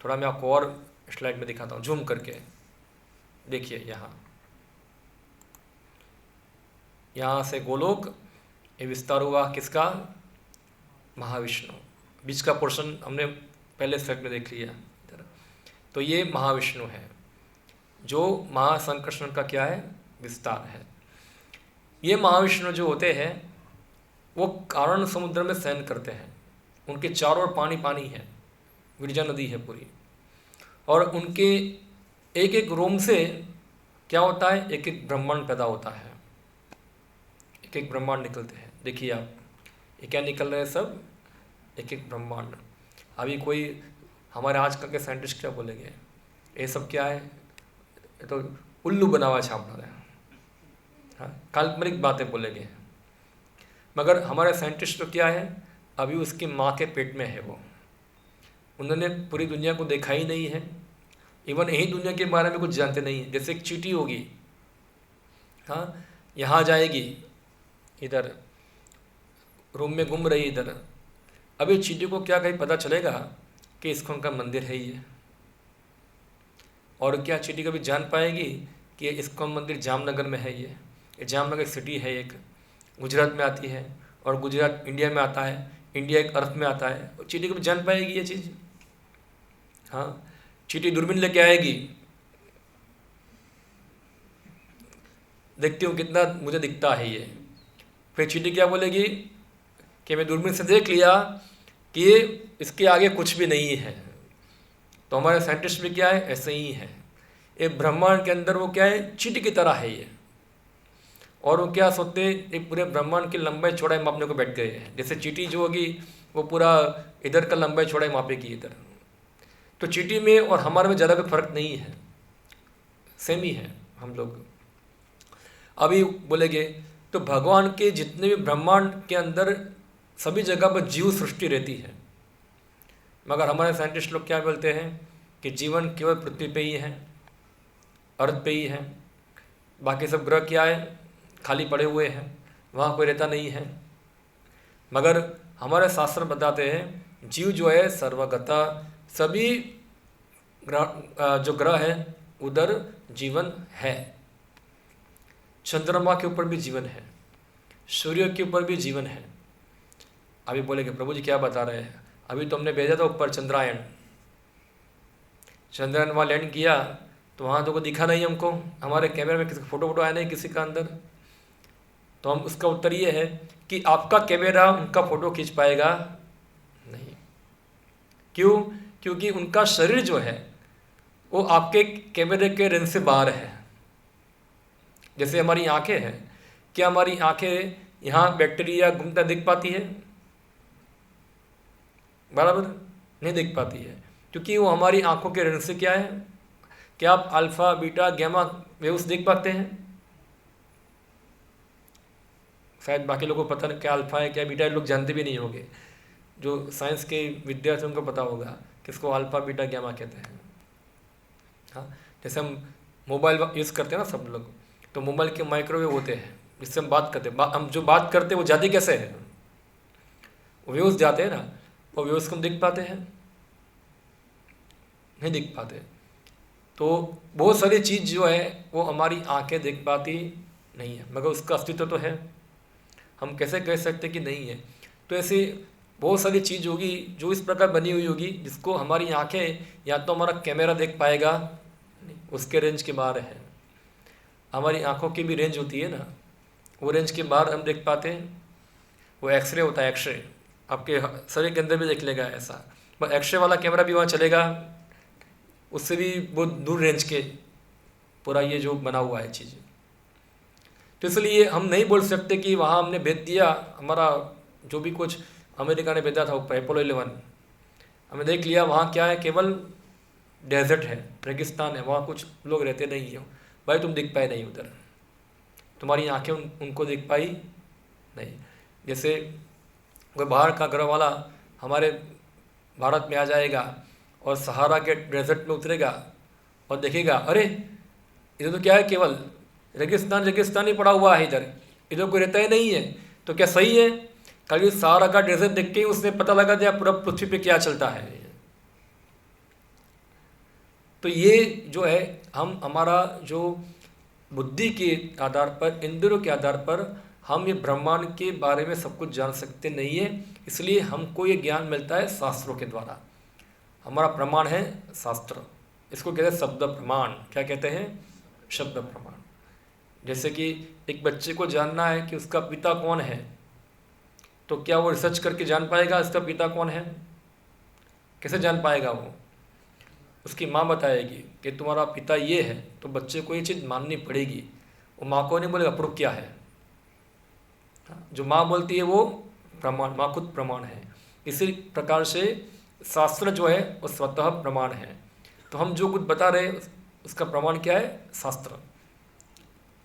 थोड़ा मैं आपको और स्लाइड में दिखाता हूँ, जूम करके देखिए। यहाँ से गोलोक ये विस्तार हुआ किसका? महाविष्णु। बीच का पोर्शन हमने पहले स्लाइड में देख लिया। तो ये महाविष्णु है जो महासंकर्षण का क्या है? विस्तार है। ये महाविष्णु जो होते हैं वो कारण समुद्र में शयन करते हैं। उनके चारों ओर पानी पानी है, विरजा नदी है पूरी। और उनके एक एक रोम से क्या होता है? एक एक ब्रह्मांड पैदा होता है, एक एक ब्रह्मांड निकलते हैं। देखिए आप, ये क्या निकल रहे हैं? सब एक एक ब्रह्मांड। अभी कोई हमारे आजकल के साइंटिस्ट क्या बोलेंगे, ये सब क्या है? ये तो उल्लू बना हुआ छाप रहा है, हाँ, काल्पनिक बातें बोलेंगे। मगर हमारे साइंटिस्ट तो क्या है, अभी उसकी माँ के पेट में है वो, उन्होंने पूरी दुनिया को देखा ही नहीं है, इवन यही दुनिया के बारे में कुछ जानते नहीं है। जैसे एक चींटी होगी, हाँ, यहाँ जाएगी, इधर रूम में घूम रही इधर, अभी चींटी को क्या कहीं पता चलेगा कि इस्कॉन का मंदिर है ये? और क्या चींटी कभी जान पाएगी कि ये इस्कॉन मंदिर जामनगर में है? ये जामनगर सिटी है, एक गुजरात में आती है, और गुजरात इंडिया में आता है, इंडिया एक अर्थ में आता है। और चींटी कभी जान पाएगी ये चीज़? हाँ, चींटी दूरबीन लेके आएगी, देखती हूँ कितना मुझे दिखता है ये। फिर चींटी क्या बोलेगी कि मैं दूरबीन से देख लिया कि ये इसके आगे कुछ भी नहीं है। तो हमारे साइंटिस्ट भी क्या है, ऐसे ही है। ये ब्रह्मांड के अंदर वो क्या है, चींटी की तरह है ये। और वो क्या सोचते हैं, एक पूरे ब्रह्मांड की लंबाई चौड़ाई मापने को बैठ गए हैं। जैसे चींटी जो होगी वो पूरा इधर का लंबाई चौड़ाई मापेगी इधर। तो चींटी में और हमारे में ज़्यादा कोई फर्क नहीं है, सेम ही है हम लोग। अभी बोलेंगे तो भगवान के जितने भी ब्रह्मांड के अंदर सभी जगह पर जीव सृष्टि रहती है, मगर हमारे साइंटिस्ट लोग क्या बोलते हैं कि जीवन केवल पृथ्वी पे ही है, अर्थ पे ही है, बाकी सब ग्रह क्या है, खाली पड़े हुए हैं, वहाँ कोई रहता नहीं है। मगर हमारे शास्त्र बताते हैं जीव जो है सर्वगता, सभी जो ग्रह है उधर जीवन है। चंद्रमा के ऊपर भी जीवन है, सूर्य के ऊपर भी जीवन है। अभी बोलेंगे प्रभु जी क्या बता रहे हैं, अभी तो हमने भेजा था ऊपर चंद्रायन वहाँ लैंड किया तो वहाँ तो कोई दिखा नहीं हमको, हमारे कैमरे में किसी फोटो आया नहीं किसी का अंदर। तो हम उसका उत्तर ये है कि आपका कैमरा उनका फ़ोटो खींच पाएगा नहीं। क्यों? क्योंकि उनका शरीर जो है वो आपके कैमरे के रेंज से बाहर है। जैसे हमारी आंखें हैं, क्या हमारी आंखें यहाँ बैक्टीरिया घूमता दिख पाती है? बराबर नहीं दिख पाती है, क्योंकि वो हमारी आंखों के रेंज से क्या है। क्या आप अल्फ़ा बीटा गैमा वेव्स देख पाते हैं? शायद बाकी लोगों को पता नहीं क्या अल्फ़ा है क्या बीटा है, लोग जानते भी नहीं होंगे। जो साइंस के विद्यार्थियों को पता होगा किसको अल्फ़ा बीटा गैमा कहते हैं। हाँ, जैसे हम मोबाइल यूज़ करते हैं ना सब लोग, तो मोबाइल के माइक्रोवेव होते हैं जिससे हम बात करते हैं। हम जो बात करते हैं वो जाती कैसे है? वेव्स जाते हैं ना, वो वेव्स को हम देख पाते हैं? नहीं दिख पाते। तो बहुत सारी चीज़ जो है वो हमारी आंखें देख पाती नहीं है, मगर उसका अस्तित्व तो है। हम कैसे कह सकते कि नहीं है? तो ऐसी बहुत सारी चीज़ होगी जो इस प्रकार बनी हुई होगी जिसको हमारी आंखें या तो हमारा कैमरा देख पाएगा नहीं, उसके रेंज के बाहर है। हमारी आंखों की भी रेंज होती है ना, वो रेंज के बाहर हम देख पाते हैं। वो एक्सरे होता है, एक्सरे आपके शरीर के अंदर भी देख लेगा ऐसा, पर एक्सरे वाला कैमरा भी वहाँ चलेगा, उससे भी बहुत दूर रेंज के पूरा ये जो बना हुआ है चीज़। तो इसलिए हम नहीं बोल सकते कि वहाँ हमने भेज दिया, हमारा जो भी कुछ अमेरिका ने भेजा था अपोलो 11, हमने देख लिया वहाँ क्या है, केवल डेजर्ट है, रेगिस्तान है, वहाँ कुछ लोग रहते नहीं हैं। भाई तुम दिख पाए नहीं उधर, तुम्हारी आंखें उनको दिख पाई नहीं। जैसे कोई बाहर का ग्रह वाला हमारे भारत में आ जाएगा और सहारा के डेजर्ट में उतरेगा और देखेगा, अरे इधर तो क्या है, केवल रेगिस्तान रेगिस्तान ही पड़ा हुआ है, इधर कोई रहता ही नहीं है। तो क्या सही है? कल सहारा का डेजर्ट देख के ही उसने पता लगा दिया पूरा पृथ्वी पे क्या चलता है। तो ये जो है हम हमारा जो बुद्धि के आधार पर, इंद्रियों के आधार पर हम ये ब्रह्मांड के बारे में सब कुछ जान सकते नहीं है। इसलिए हमको ये ज्ञान मिलता है शास्त्रों के द्वारा। हमारा प्रमाण है शास्त्र, इसको कहते हैं शब्द प्रमाण। क्या कहते हैं? शब्द प्रमाण। जैसे कि एक बच्चे को जानना है कि उसका पिता कौन है, तो क्या वो रिसर्च करके जान पाएगा इसका पिता कौन है? कैसे जान पाएगा? वो उसकी माँ बताएगी कि तुम्हारा पिता ये है, तो बच्चे को ये चीज़ माननी पड़ेगी। वो माँ को नहीं बोलेगा प्रूफ क्या है। जो माँ बोलती है वो प्रमाण, माँ खुद प्रमाण है। इसी प्रकार से शास्त्र जो है वो स्वतः प्रमाण है। तो हम जो कुछ बता रहे उसका प्रमाण क्या है? शास्त्र।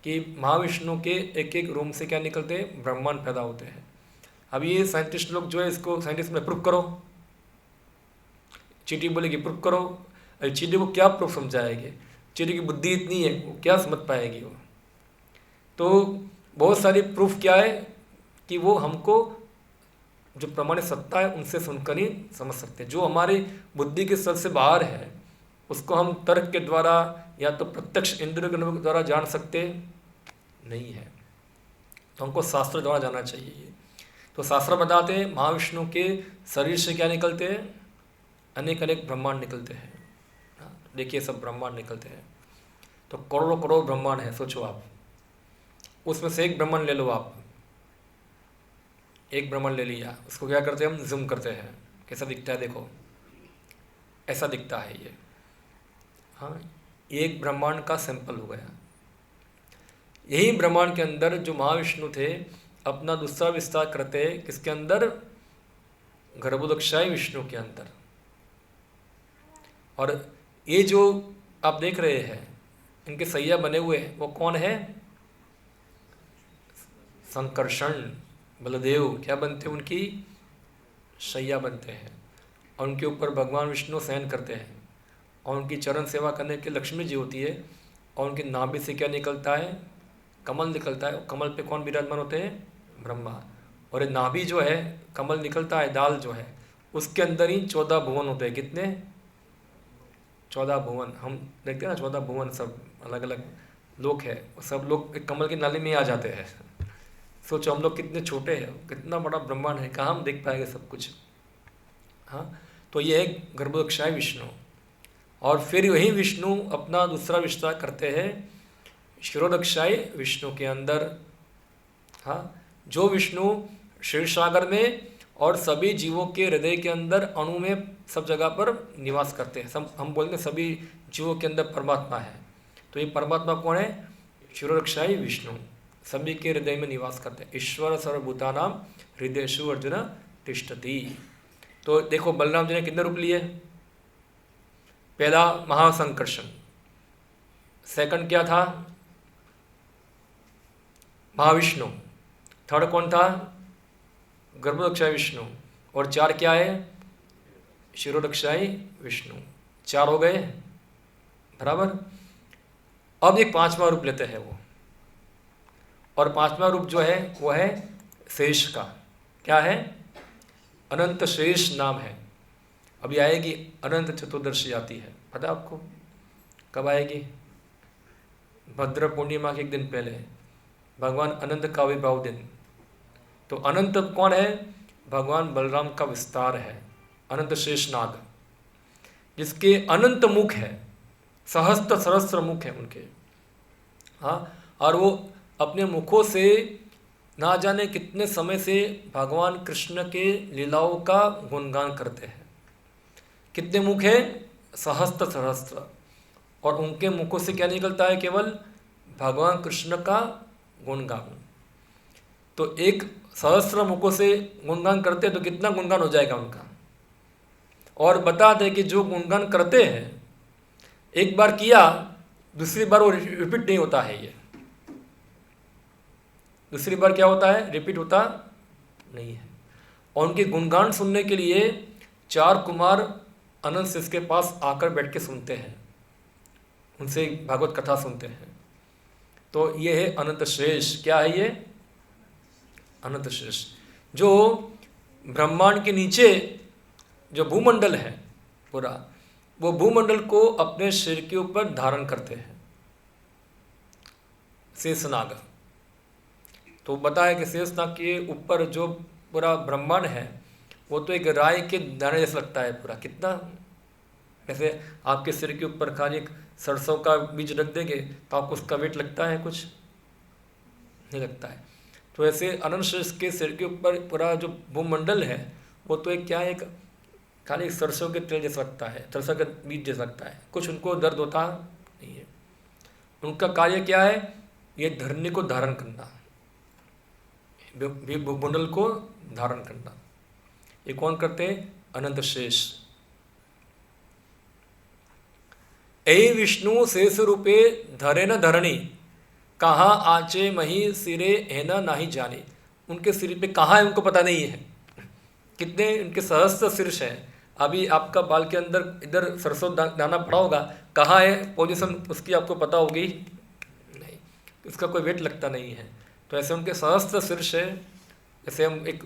कि महाविष्णु के एक एक रूम से क्या निकलते हैं? ब्रह्मांड पैदा होते हैं। अब ये साइंटिस्ट लोग जो है इसको साइंटिस्ट में प्रूफ करो, चीटी बोलेगी प्रूफ करो, अरे चीटी को क्या प्रूफ समझाएगी? चीटी की बुद्धि इतनी है, वो क्या समझ पाएगी वो? तो बहुत सारी प्रूफ क्या है कि वो हमको जो प्रमाणित सत्ता है उनसे सुनकर ही समझ सकते हैं। जो हमारी बुद्धि के स्तर से बाहर है उसको हम तर्क के द्वारा या तो प्रत्यक्ष इंद्रियों के अनुभव के द्वारा जान सकते नहीं है। तो हमको शास्त्र द्वारा जानना चाहिए। तो शास्त्र बताते हैं महाविष्णु के शरीर से क्या निकलते हैं? अनेक अनेक ब्रह्मांड निकलते हैं। देखिए सब ब्रह्मांड निकलते हैं, तो करोड़ों करोड़ ब्रह्मांड है। सोचो आप, उसमें से एक ब्रह्मांड ले लो आप, एक ब्रह्मांड ले लिया, उसको क्या करते हैं हम? जूम करते हैं, कैसा दिखता है देखो, ऐसा दिखता है ये। हाँ, एक ब्रह्मांड का सैंपल हो गया। यही ब्रह्मांड के अंदर जो महाविष्णु थे अपना दूसरा विस्तार करते हैं, किसके अंदर? गर्भोदक्षाई विष्णु के अंदर। और ये जो आप देख रहे हैं इनके सैया बने हुए हैं, वो कौन है? संकर्षण, बलदेव क्या बनते हैं? उनकी शैया बनते हैं और उनके ऊपर भगवान विष्णु शयन करते हैं और उनकी चरण सेवा करने के लक्ष्मी जी होती है। और उनकी नाभि से क्या निकलता है? कमल निकलता है। कमल पे कौन विराजमान होते हैं? ब्रह्मा। और ये नाभि जो है, कमल निकलता है, दाल जो है, उसके अंदर ही 14 भुवन होते हैं। कितने? 14 भुवन। हम देखते हैं ना 14 भुवन, सब अलग अलग लोग हैं, सब लोग एक कमल की नाली में आ जाते हैं। सोचो हम लोग कितने छोटे हैं, कितना बड़ा ब्रह्मांड है, कहाँ हम देख पाएंगे सब कुछ। हाँ, तो ये है गर्भोदक्षाई विष्णु। और फिर वही विष्णु अपना दूसरा विस्तार करते हैं शिरोदक्षाई विष्णु के अंदर। हाँ, जो विष्णु क्षीर सागर में और सभी जीवों के हृदय के अंदर अणु में सब जगह पर निवास करते हैं। सब हम बोलते हैं सभी जीवों के अंदर परमात्मा है। तो ये परमात्मा कौन है? क्षीरोरक्षाई विष्णु, सभी के हृदय में निवास करते हैं। ईश्वर सर्वभूतानां हृदयेषु अर्जुन तिष्ठति। तो देखो बलराम जी ने कितने रूप लिए? पहला महासंकर्षण, सेकंड क्या था? महाविष्णु, थर्ड कौन था? गर्भरक्षाई विष्णु, और 4 क्या है? शिरोरक्षाई विष्णु। 4 हो गए बराबर। अब एक 5वां रूप लेते हैं वो, और 5वां रूप जो है वो है शेष का। क्या है? अनंत शेष नाम है। अभी आएगी अनंत चतुर्दशी आती है, पता आपको कब आएगी? भद्र पूर्णिमा के एक दिन पहले भगवान अनंत का आविर्भाव दिन। तो अनंत कौन है? भगवान बलराम का विस्तार है, अनंत शेष नाग, जिसके अनंत मुख है, सहस्त्र सहस्त्र मुख है उनके। हाँ, और वो अपने मुखों से ना जाने कितने समय से भगवान कृष्ण के लीलाओं का गुणगान करते हैं। कितने मुख है? सहस्त्र सहस्त्र। और उनके मुखों से क्या निकलता है? केवल भगवान कृष्ण का गुणगान। तो एक सहस्त्र मुखों से गुणगान करते हैं तो कितना गुणगान हो जाएगा उनका। और बताते हैं कि जो गुणगान करते हैं, एक बार किया दूसरी बार वो रिपीट नहीं होता है। ये दूसरी बार क्या होता है? रिपीट होता नहीं है। और उनके गुणगान सुनने के लिए 4 कुमार अनंत शेष के पास आकर बैठ के सुनते हैं, उनसे भागवत कथा सुनते हैं। तो ये है अनंत शेष। क्या है ये? अनंत शेष, जो ब्रह्मांड के नीचे जो भूमंडल है पूरा, वो भूमंडल को अपने सिर के ऊपर धारण करते हैं, शेषनाग। तो बताया कि शेषनाग के ऊपर जो पूरा ब्रह्मांड है वो तो एक राई के दाने जैसा लगता है पूरा। कितना, जैसे आपके सिर के ऊपर खाली एक सरसों का बीज रख देंगे तो आपको उसका वेट लगता है? कुछ नहीं लगता है। तो ऐसे अनंत शेष के सिर के ऊपर पूरा जो भूमंडल है वो तो एक क्या है, एक खाली सरसों के तेल जैसा लगता है, सरसों का बीज जैसा लगता है। कुछ उनको दर्द होता नहीं है। उनका कार्य क्या है? ये धरनी को धारण करना, भूमंडल को धारण करना। ये कौन करते हैं? अनंत शेष। ए विष्णु शेष रूपे धरे न धरणी, कहाँ आचे मही सिरे है न नाही जाने। उनके सिर पे कहाँ है उनको पता नहीं है। कितने उनके सहस्त्र शीर्ष है। अभी आपका बाल के अंदर इधर सरसों दाना पड़ा होगा, कहाँ है पोजीशन उसकी आपको पता होगी नहीं, उसका कोई वेट लगता नहीं है। तो ऐसे उनके सहस्त्र शीर्ष है। जैसे हम एक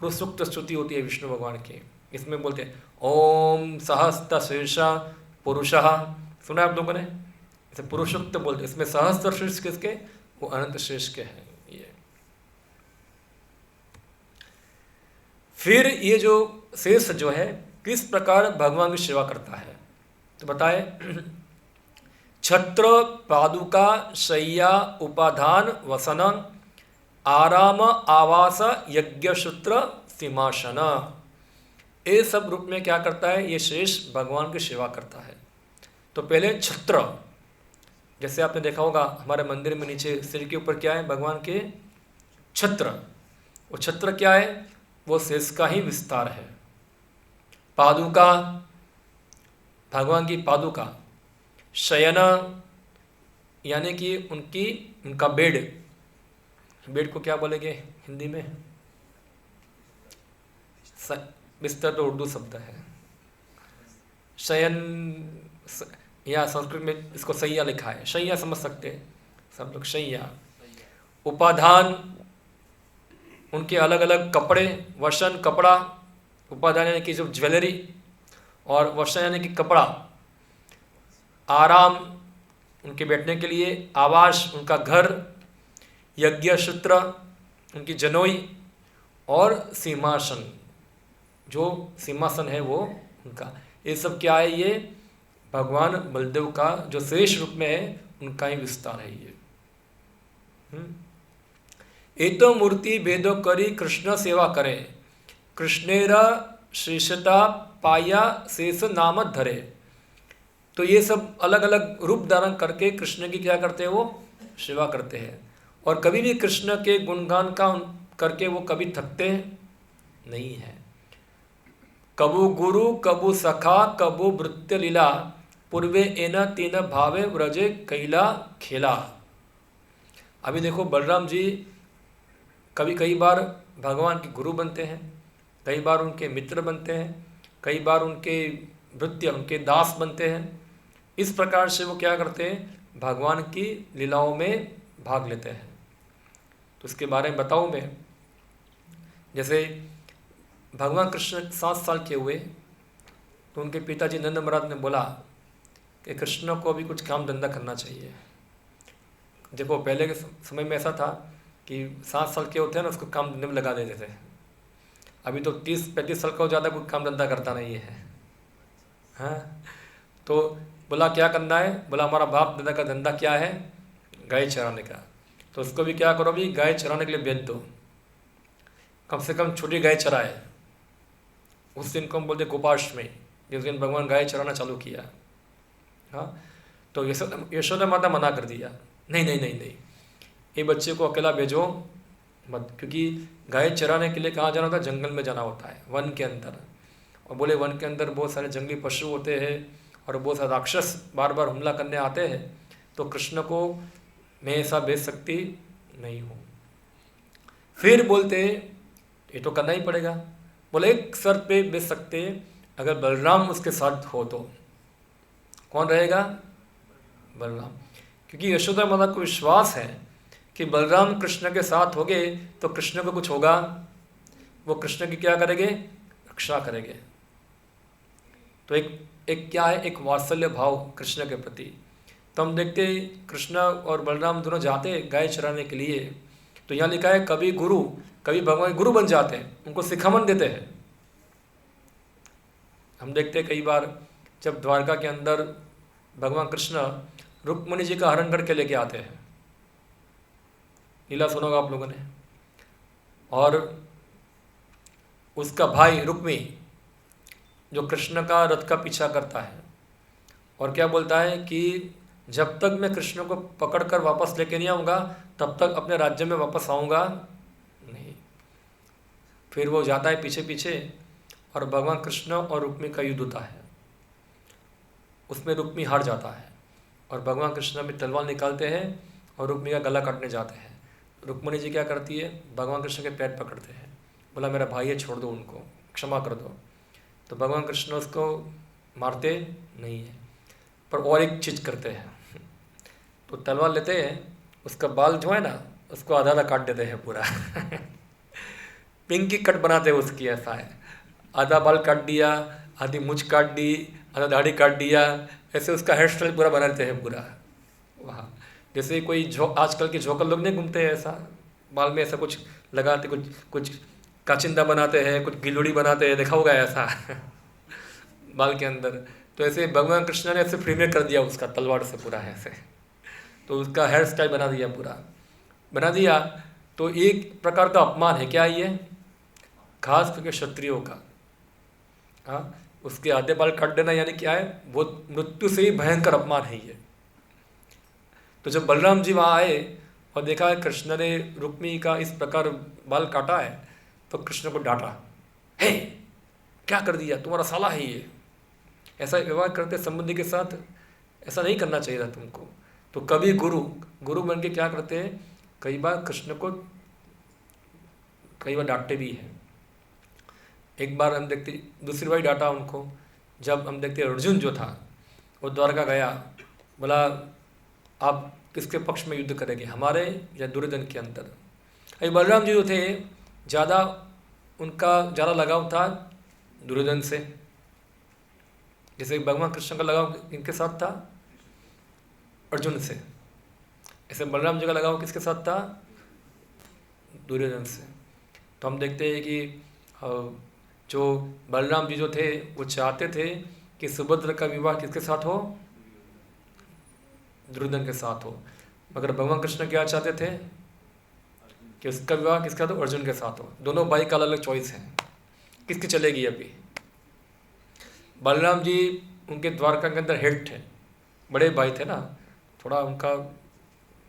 पुरुषोक्त स्तुति होती है विष्णु भगवान की, इसमें बोलते हैं ओम सहस्त्र शीर्ष पुरुषः। सुना आप लोगों ने? ऐसे पुरुषोक्त बोलते हैं। इसमें सहस्त्र शीर्ष किसके? वो अनंत शेष के हैं। ये फिर ये जो शेष जो है किस प्रकार भगवान की सेवा करता है तो बताए छत्र पादुका शय्या उपाधान वसन आराम आवास यज्ञसूत्र सिंहासन। ये सब रूप में क्या करता है? ये शेष भगवान की सेवा करता है। तो पहले छत्र, जैसे आपने देखा होगा हमारे मंदिर में नीचे सिर के ऊपर क्या है? भगवान के छत्र। वो छत्र क्या है? वो शेष का ही विस्तार है। पादुका, भगवान की पादुका। शयन यानी कि उनका बेड। बेड को क्या बोलेंगे हिंदी में? बिस्तर तो उर्दू शब्द है। शयन या संस्कृत में इसको सैया लिखा है, शैया समझ सकते हैं सब लोग, शैया। उपाधान, उनके अलग अलग कपड़े। वसन कपड़ा, उपाधान यानी कि जो ज्वेलरी, और वसन यानी कि कपड़ा। आराम उनके बैठने के लिए, आवास उनका घर, यज्ञ सूत्र उनकी जनोई, और सिंहासन, जो सिंहासन है वो उनका। ये सब क्या है? ये भगवान बलदेव का जो शेष रूप में है उनका ही विस्तार है ये। एतो मूर्ति भेदो करी कृष्ण सेवा करे, कृष्णेरा श्रेष्ठता पाया शेष नाम धरे। तो ये सब अलग अलग रूप धारण करके कृष्ण की क्या करते हैं, वो सेवा करते हैं। और कभी भी कृष्ण के गुणगान का करके वो कभी थकते नहीं है। कबू गुरु कबू सखा कबू वृत्य लीला, पूर्वे एन तीन भावे व्रजे कैला खेला। अभी देखो बलराम जी कभी कई बार भगवान के गुरु बनते हैं, कई बार उनके मित्र बनते हैं, कई बार उनके भृत्य उनके दास बनते हैं। इस प्रकार से वो क्या करते हैं, भगवान की लीलाओं में भाग लेते हैं। तो इसके बारे में बताऊं मैं। जैसे भगवान कृष्ण 7 साल के हुए तो उनके पिताजी नंद महाराज ने बोला कि कृष्ण को अभी कुछ काम धंधा करना चाहिए। देखो पहले के समय में ऐसा था कि 7 साल के होते हैं ना, उसको काम धंधे में लगा देते थे। अभी तो 30-35 साल का हो जाता, कोई काम धंधा करता नहीं है। हाँ, तो बोला क्या करना है, बोला हमारा बाप दादा का धंधा क्या है, गाय चराने का। तो उसको भी क्या करो, भी गाय चराने के लिए भेज दो, कम से कम छोटी गाय चराए। उस दिन को हम बोलते गोपाष्टमी, जिस दिन भगवान गाय चराना चालू किया। हाँ, तो यशोदा माता मना कर दिया, नहीं नहीं नहीं नहीं, ये बच्चे को अकेला भेजो मत, क्योंकि गाय चराने के लिए कहाँ जाना होता है, जंगल में जाना होता है, वन के अंदर। और बोले वन के अंदर बहुत सारे जंगली पशु होते हैं और बहुत सारे राक्षस बार बार हमला करने आते हैं, तो कृष्ण को मैं ऐसा भेज सकती नहीं हूँ। फिर बोलते ये तो करना ही पड़ेगा। बोले एक शर्त पे भेज सकते, अगर बलराम उसके साथ हो तो। कौन रहेगा, बलराम, क्योंकि यशोदा माता को विश्वास है कि बलराम कृष्ण के साथ होंगे तो कृष्ण को कुछ होगा, वो कृष्ण की क्या करेंगे, रक्षा करेंगे। तो एक क्या है, एक वात्सल्य भाव कृष्ण के प्रति। तो हम देखते कृष्ण और बलराम दोनों जाते गाय चराने के लिए। तो यहाँ लिखा है कभी गुरु, कभी भगवान गुरु बन जाते हैं, उनको सिखावन देते हैं। हम देखते कई बार जब द्वारका के अंदर भगवान कृष्ण रुक्मिणी जी का हरण करके लेके आते हैं, लीला सुनोगा आप लोगों ने। और उसका भाई रुक्मी जो कृष्ण का रथ का पीछा करता है और क्या बोलता है कि जब तक मैं कृष्ण को पकड़कर वापस लेके नहीं आऊँगा तब तक अपने राज्य में वापस आऊँगा नहीं। फिर वो जाता है पीछे पीछे और भगवान कृष्ण और रुक्मी का युद्ध होता है। उसमें रुक्मी हार जाता है और भगवान कृष्ण भी तलवार निकालते हैं और रुक्मी का गला काटने जाते हैं। रुक्मिणी जी क्या करती है, भगवान कृष्ण के पैर पकड़ते हैं, बोला मेरा भाई है, छोड़ दो उनको, क्षमा कर दो। तो भगवान कृष्ण उसको मारते नहीं है, पर और एक चीज़ करते हैं। तो तलवार लेते हैं, उसका बाल जो है ना उसको आधा आधा काट देते हैं पूरा। पिंकी कट बनाते हैं उसकी, ऐसा है, आधा बाल काट दिया, आधी मूंछ काट दी, आधा दाढ़ी काट दिया, ऐसे उसका हेयर स्टाइल पूरा बना देते हैं पूरा। वहाँ जैसे कोई आजकल के जोकर लोग नहीं घूमते हैं, ऐसा बाल में ऐसा कुछ लगाते, कुछ काचिंदा बनाते हैं, कुछ गिलोड़ी बनाते हैं, देखा होगा ऐसा बाल के अंदर। तो ऐसे भगवान कृष्ण ने ऐसे फ्री में कर दिया उसका तलवार से पूरा ऐसे, तो उसका हेयर स्टाइल बना दिया, पूरा बना दिया। तो एक प्रकार का अपमान है क्या ये, खास करके क्षत्रियों का। हाँ, उसके आधे बाल काट देना यानी क्या है, वो मृत्यु से ही भयंकर अपमान है ये। तो जब बलराम जी वहाँ आए और देखा है कृष्ण ने रुक्मी का इस प्रकार बाल काटा है, तो कृष्ण को डांटा, हे क्या कर दिया, तुम्हारा साला है ये, ऐसा व्यवहार करते संबंधी के साथ, ऐसा नहीं करना चाहिए था तुमको। तो कभी गुरु बन के क्या करते हैं, कई बार कृष्ण को कई बार डांटते भी हैं। एक बार हम देखते, दूसरी बार डांटा उनको जब हम देखते अर्जुन जो था वो द्वारका गया, बोला आप किसके पक्ष में युद्ध करेंगे, हमारे या दुर्योधन के अंदर। अभी बलराम जी जो थे उनका ज़्यादा लगाव था दुर्योधन से, जैसे भगवान कृष्ण का लगाव इनके साथ था अर्जुन से, ऐसे बलराम जी का लगाव किसके साथ था, दुर्योधन से। तो हम देखते हैं कि जो बलराम जी जो थे वो चाहते थे कि सुभद्रा का विवाह किसके साथ हो, दुर्योधन के साथ हो, मगर भगवान कृष्ण क्या चाहते थे, कि उसका विवाह किसका तो अर्जुन के साथ हो। दोनों भाई का अलग अलग चॉइस है, किसकी चलेगी अभी। बलराम जी उनके द्वारका के अंदर हेड थे, बड़े भाई थे ना, थोड़ा उनका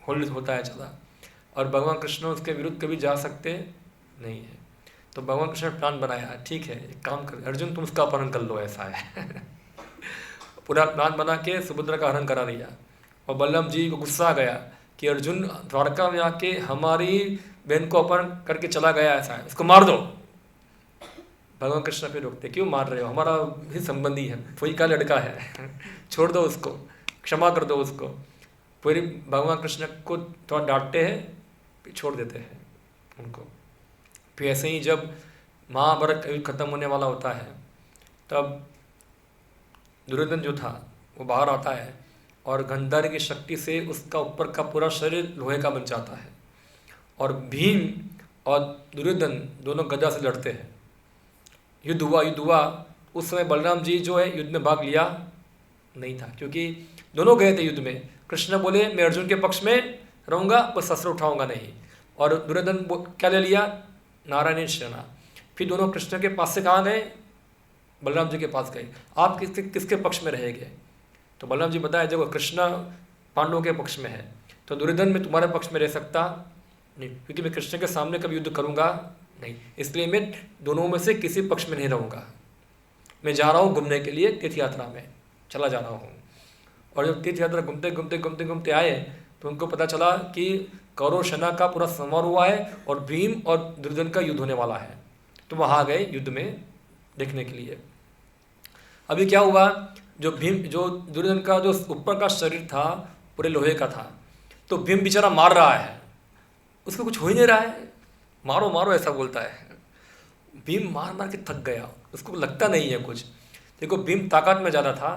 होल्ड होता है चला, और भगवान कृष्ण उसके विरुद्ध कभी जा सकते नहीं है। तो भगवान कृष्ण ने प्लान बनाया, ठीक है एक काम कर अर्जुन तुम उसका अपहरण कर लो, ऐसा है पूरा प्लान बना के सुभद्रा का हरण करा दिया। और बलराम जी को गुस्सा आ गया कि अर्जुन द्वारका में आके हमारी बहन को अपहरण करके चला गया, ऐसा है, उसको मार दो। भगवान कृष्ण फिर रोकते, क्यों मार रहे हो, हमारा ही संबंधी है, वही का लड़का है छोड़ दो उसको, क्षमा कर दो उसको। फिर भगवान कृष्ण को थोड़ा डांटते हैं, फिर छोड़ देते हैं उनको। फिर ऐसे ही जब महाभारत युद्ध खत्म होने वाला होता है, तब दुर्योधन जो था वो बाहर आता है और गंधारी की शक्ति से उसका ऊपर का पूरा शरीर लोहे का बन जाता है, और भीम और दुर्योधन दोनों गदा से लड़ते हैं। युद्ध हुआ। उस समय बलराम जी जो है युद्ध में भाग लिया नहीं था, क्योंकि दोनों गए थे युद्ध में। कृष्ण बोले मैं अर्जुन के पक्ष में रहूँगा, बस शस्त्र उठाऊंगा नहीं, और दुर्योधन क्या ले लिया, नारायण सेना। फिर दोनों कृष्ण के पास से कहाँ गए, बलराम जी के पास गए। आप किसके पक्ष में रहेंगे, तो बलराम जी बताया देखो कृष्ण पांडवों के पक्ष में है, तो दुर्योधन मैं तुम्हारे पक्ष में रह सकता नहीं, क्योंकि मैं कृष्ण के सामने कभी युद्ध करूंगा नहीं, इसलिए मैं दोनों में से किसी पक्ष में नहीं रहूँगा। मैं जा रहा हूँ घूमने के लिए, तीर्थ यात्रा में चला जा रहा हूँ। और जब तीर्थ यात्रा घूमते आए तो उनको पता चला कि कौरव सेना का पूरा समारोह हुआ है और भीम और दुर्योधन का युद्ध होने वाला है, तो वहाँ गए युद्ध में देखने के लिए। अभी क्या हुआ, जो दुर्योधन का जो ऊपर का शरीर था पूरे लोहे का था, तो भीम बेचारा मार रहा है, उसको कुछ हो ही नहीं रहा है, मारो मारो ऐसा बोलता है। भीम मार मार के थक गया, उसको लगता नहीं है कुछ। देखो भीम ताकत में ज़्यादा था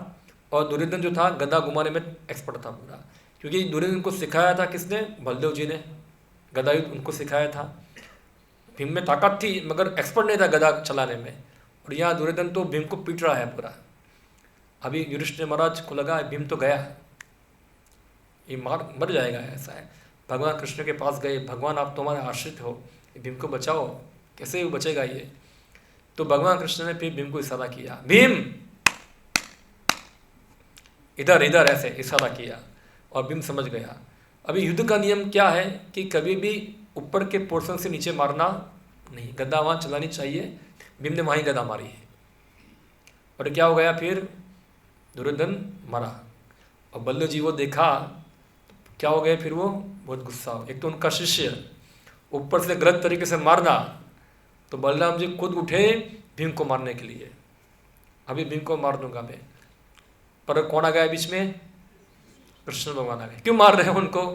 और दुर्योधन जो था गदा घुमाने में एक्सपर्ट था पूरा, क्योंकि दुर्योधन को सिखाया था किसने, बलदेव जी ने गदा युद्ध उनको सिखाया था। भीम में ताकत थी मगर एक्सपर्ट नहीं था गदा चलाने में, और यहाँ दुर्योधन तो भीम को पीट रहा है पूरा। अभी युधिष्ठिर महाराज को लगा भीम तो गया, ये मर जाएगा, ऐसा है। भगवान कृष्ण के पास गए, भगवान आप तो हमारे आश्रित हो, भीम को बचाओ, कैसे वो बचेगा ये। तो भगवान कृष्ण ने फिर भीम को इशारा किया, भीम इधर इधर ऐसे इशारा किया, और भीम समझ गया। अभी युद्ध का नियम क्या है कि कभी भी ऊपर के पोर्शन से नीचे मारना नहीं, गदा वहाँ चलानी चाहिए। भीम ने वहीं गदा मारी है, और क्या हो गया, फिर दुर्योधन मरा। और बल्लभ जी वो देखा, क्या हो गया, फिर वो बहुत गुस्सा हो। एक तो उनका शिष्य ऊपर से गलत तरीके से मारना, तो बलराम जी खुद उठे भीम को मारने के लिए, अभी भीम को मार दूंगा मैं। पर कौन आ गया बीच में, कृष्ण भगवान आ गए। क्यों मार रहे हैं उनको,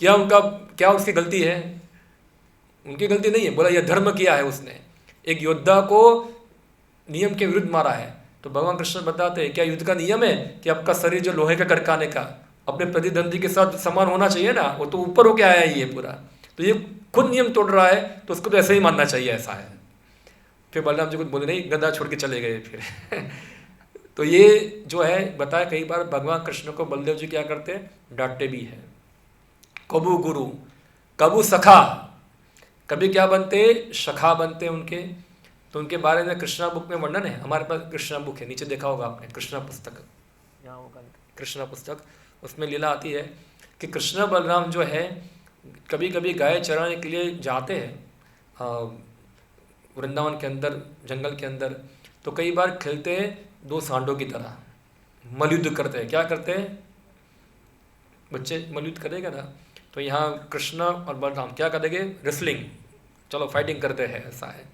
क्या उसकी गलती है, उनकी गलती नहीं है। बोला यह धर्म किया है उसने, एक योद्धा को नियम के विरुद्ध मारा है। तो भगवान कृष्ण बताते हैं क्या युद्ध का नियम है कि आपका शरीर जो लोहे का करकाने का अपने प्रतिद्वंदी के साथ समान होना चाहिए ना, वो तो ऊपर होके आया ही है पूरा, तो ये खुद नियम तोड़ रहा है, तो उसको तो ऐसे ही मानना चाहिए, ऐसा है। फिर बलराम जी कुछ बोले नहीं, गदा छोड़ के चले गए फिर तो ये जो है बताया, कई बार भगवान कृष्ण को बलदेव जी क्या करते हैं, डांटते भी है। कबू गुरु कबू सखा, कभी क्या बनते, सखा बनते उनके। तो उनके बारे में कृष्णा बुक में वर्णन है, हमारे पास कृष्णा बुक है, नीचे देखा होगा आपने, कृष्णा पुस्तक यहाँ होगा, कृष्णा पुस्तक, उसमें लीला आती है कि कृष्ण बलराम जो है कभी कभी गाय चराने के लिए जाते हैं वृंदावन के अंदर, जंगल के अंदर। तो कई बार खेलते हैं दो सांडों की तरह, मलयुद्ध करते हैं। क्या करते हैं बच्चे, मलयुद्ध करेगा ना, तो यहाँ कृष्ण और बलराम क्या करेंगे, रेसलिंग, चलो फाइटिंग करते हैं, ऐसा है।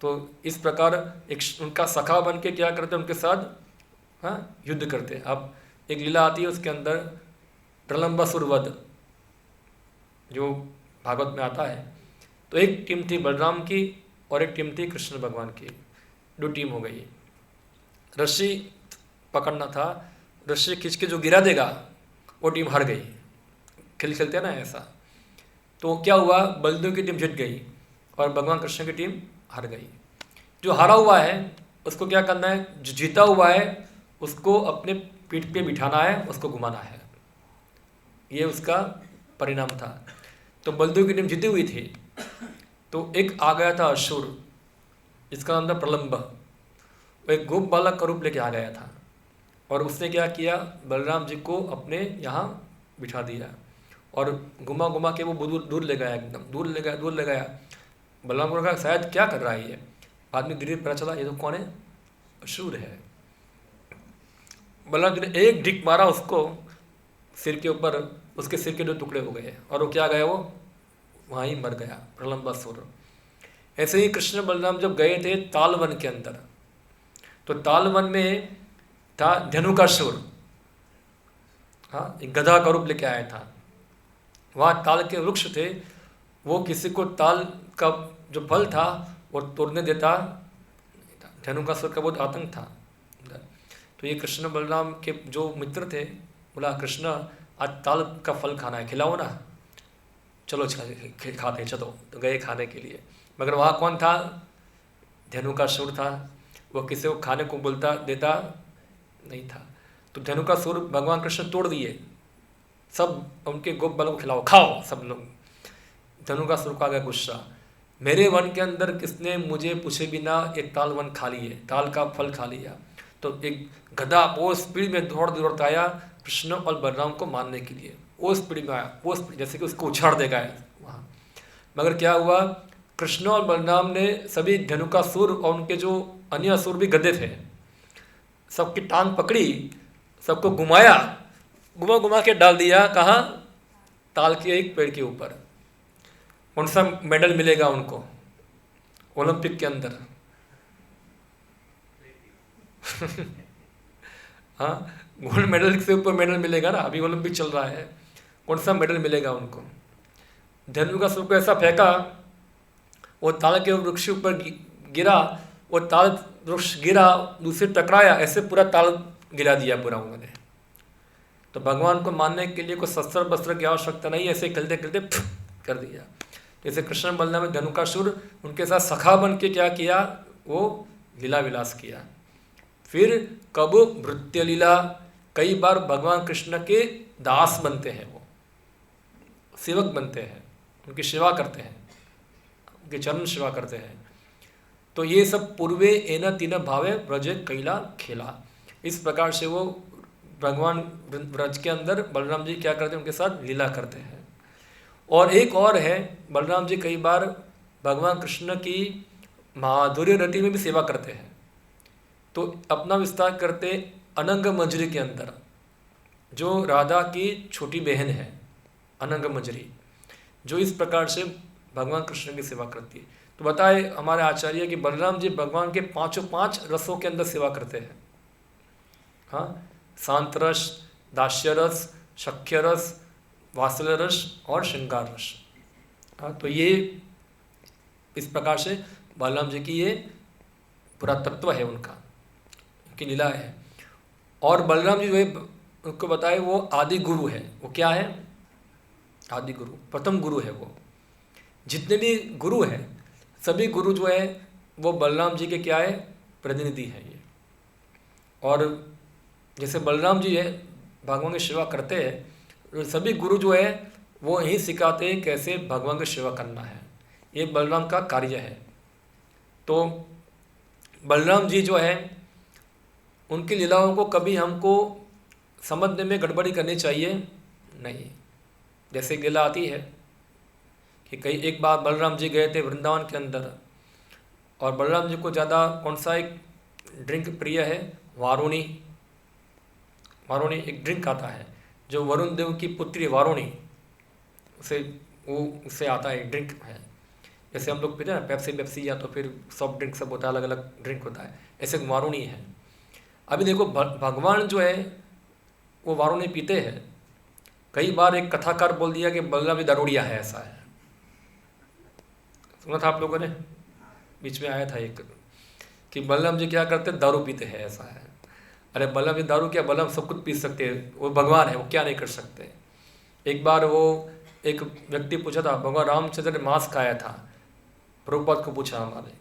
तो इस प्रकार एक उनका सखा बन के क्या करते हैं, उनके साथ हाँ युद्ध करते हैं। अब एक लीला आती है उसके अंदर, प्रलंबासुर वध, जो भागवत में आता है। तो एक टीम थी बलराम की और एक टीम थी कृष्ण भगवान की, दो टीम हो गई। रस्सी पकड़ना था, रस्सी खींच के जो गिरा देगा वो टीम हार गई, खेलते हैं ना ऐसा। तो क्या हुआ, बलदेव की टीम जीत गई और भगवान कृष्ण की टीम हार गई। जो हारा हुआ है उसको क्या करना है, जो जीता हुआ है उसको अपने पीठ पे बिठाना है, उसको घुमाना है, ये उसका परिणाम था। तो बलदेव की टीम जीती हुई थी। तो एक आ गया था असुर, जिसका नाम था प्रलंब। वो एक गोप बालक का रूप लेके आ गया था, और उसने क्या किया, बलराम जी को अपने यहाँ बिठा दिया और घुमा घुमा के वो दूर दूर ले गया, एकदम दूर ले गया। बलराम को कहा शायद क्या कर रहा है ये आदमी, धीरे पता चला ये तो कौन है, असुर है। बलराम जी ने एक ढिक मारा उसको सिर के ऊपर, उसके सिर के 2 टुकड़े हो गए और वो क्या गया, वो वहाँ ही मर गया, प्रलंबासुर। ऐसे ही कृष्ण बलराम जब गए थे तालवन के अंदर, तो तालवन में था धनुकासुर, हाँ, एक गधा का रूप लेके आया था। वहाँ ताल के वृक्ष थे, वो किसी को ताल का जो फल था वो तोड़ने देता नहीं था। धनुकासुर का बहुत आतंक था। तो ये कृष्ण बलराम के जो मित्र थे, बोला कृष्ण आज ताल का फल खाना है, खिलाओ ना, चलो खाते चलो। तो गए खाने के लिए, मगर वहाँ कौन था, धनुकासुर था। वो किसी को खाने को बोलता देता नहीं था। तो धनुकासुर भगवान कृष्ण तोड़ दिए, सब उनके गोप बालों को खिलाओ, खाओ सब लोग। धनुकासुर को आ गया गुस्सा, मेरे वन के अंदर किसने मुझे पूछे बिना एक ताल वन खा लिए, ताल का फल खा लिया। तो एक गधा वो स्पीड में दौड़ता आया कृष्ण और बलराम को मारने के लिए, वो स्पीड में आया, वो स्पीड जैसे कि उसको उछाड़ देगा वहाँ। मगर क्या हुआ, कृष्ण और बलराम ने सभी धनुकासुर और उनके जो अन्य असुर भी गधे थे, सबकी टांग पकड़ी, सबको घुमाया, घुमा के डाल दिया कहाँ, ताल के एक पेड़ के ऊपर। कौन सा मेडल मिलेगा उनको ओलंपिक के अंदर? हाँ, गोल्ड मेडल से ऊपर मेडल मिलेगा ना, अभी ओलंपिक चल रहा है, कौन सा मेडल मिलेगा उनको? धनुकासुर को ऐसा फेंका, वो ताल के वृक्ष ऊपर गिरा, वो ताल वृक्ष गिरा, दूसरे टकराया, ऐसे पूरा ताल गिरा दिया पूरा उन्होंने। तो भगवान को मानने के लिए कोई शस्त्र वस्त्र की आवश्यकता नहीं, ऐसे खेलते खेलते कर दिया। जैसे कृष्ण बलराम में धनुकासुर उनके साथ सखा बन के क्या किया, वो लीला विलास किया। फिर कब भृत्य लीला, कई बार भगवान कृष्ण के दास बनते हैं, वो सेवक बनते हैं, उनकी सेवा करते हैं, उनके चरण सेवा करते हैं। तो ये सब पूर्वे एन तीन भावे ब्रज कैला खेला, इस प्रकार से वो भगवान ब्रज के अंदर बलराम जी क्या करते हैं, उनके साथ लीला करते हैं। और एक और है, बलराम जी कई बार भगवान कृष्ण की माधुर्य रति में भी सेवा करते हैं। तो अपना विस्तार करते अनंग मंजरी के अंदर, जो राधा की छोटी बहन है अनंग मंजरी, जो इस प्रकार से भगवान कृष्ण की सेवा करती है। तो बताए हमारे आचार्य कि बलराम जी भगवान के पांचों 5 रसों के अंदर सेवा करते हैं। हाँ, शांत रस, दास्य रस, शक्य रस, वात्सल रस और श्रृंगार रस। हाँ, तो ये इस प्रकार से बलराम जी की ये पूरा तत्व है, उनका की लीला है। और बलराम जी जो उनको बताए वो आदि गुरु है। वो क्या है? आदि गुरु, प्रथम गुरु है वो। जितने भी गुरु हैं सभी गुरु जो है वो बलराम जी के क्या है? प्रतिनिधि है ये। और जैसे बलराम जी है भगवान की सेवा करते हैं, तो सभी गुरु जो है वो यही सिखाते हैं कैसे भगवान की सेवा करना है, ये बलराम का कार्य है। तो बलराम जी जो है उनकी लीलाओं को कभी हमको समझने में गड़बड़ी करनी चाहिए नहीं। जैसे एक लीला आती है कि एक बार बलराम जी गए थे वृंदावन के अंदर, और बलराम जी को ज़्यादा कौन सा एक ड्रिंक प्रिय है? वारुणी। वारुणी एक ड्रिंक आता है जो वरुण देव की पुत्री वारुणी, उससे आता है, ड्रिंक है। जैसे हम लोग पीते हैं ना पेप्सी या तो फिर सॉफ्ट ड्रिंक, सब होता है, अलग अलग ड्रिंक होता है, ऐसे वारुणी है। अभी देखो भगवान जो है वो वारुणी पीते हैं। कई बार एक कथाकार बोल दिया कि बलराम जी दारूडिया है, ऐसा है, सुना था आप लोगों ने? बीच में आया था एक कि बलराम जी क्या करते हैं? दारू पीते हैं, ऐसा है। अरे बलराम जी दारू क्या, बलराम सब कुछ पी सकते हैं, वो भगवान है, वो क्या नहीं कर सकते। एक बार वो एक व्यक्ति पूछा था, भगवान रामचंद्र ने मांस खाया था, प्रभुपाद को पूछा हमारे,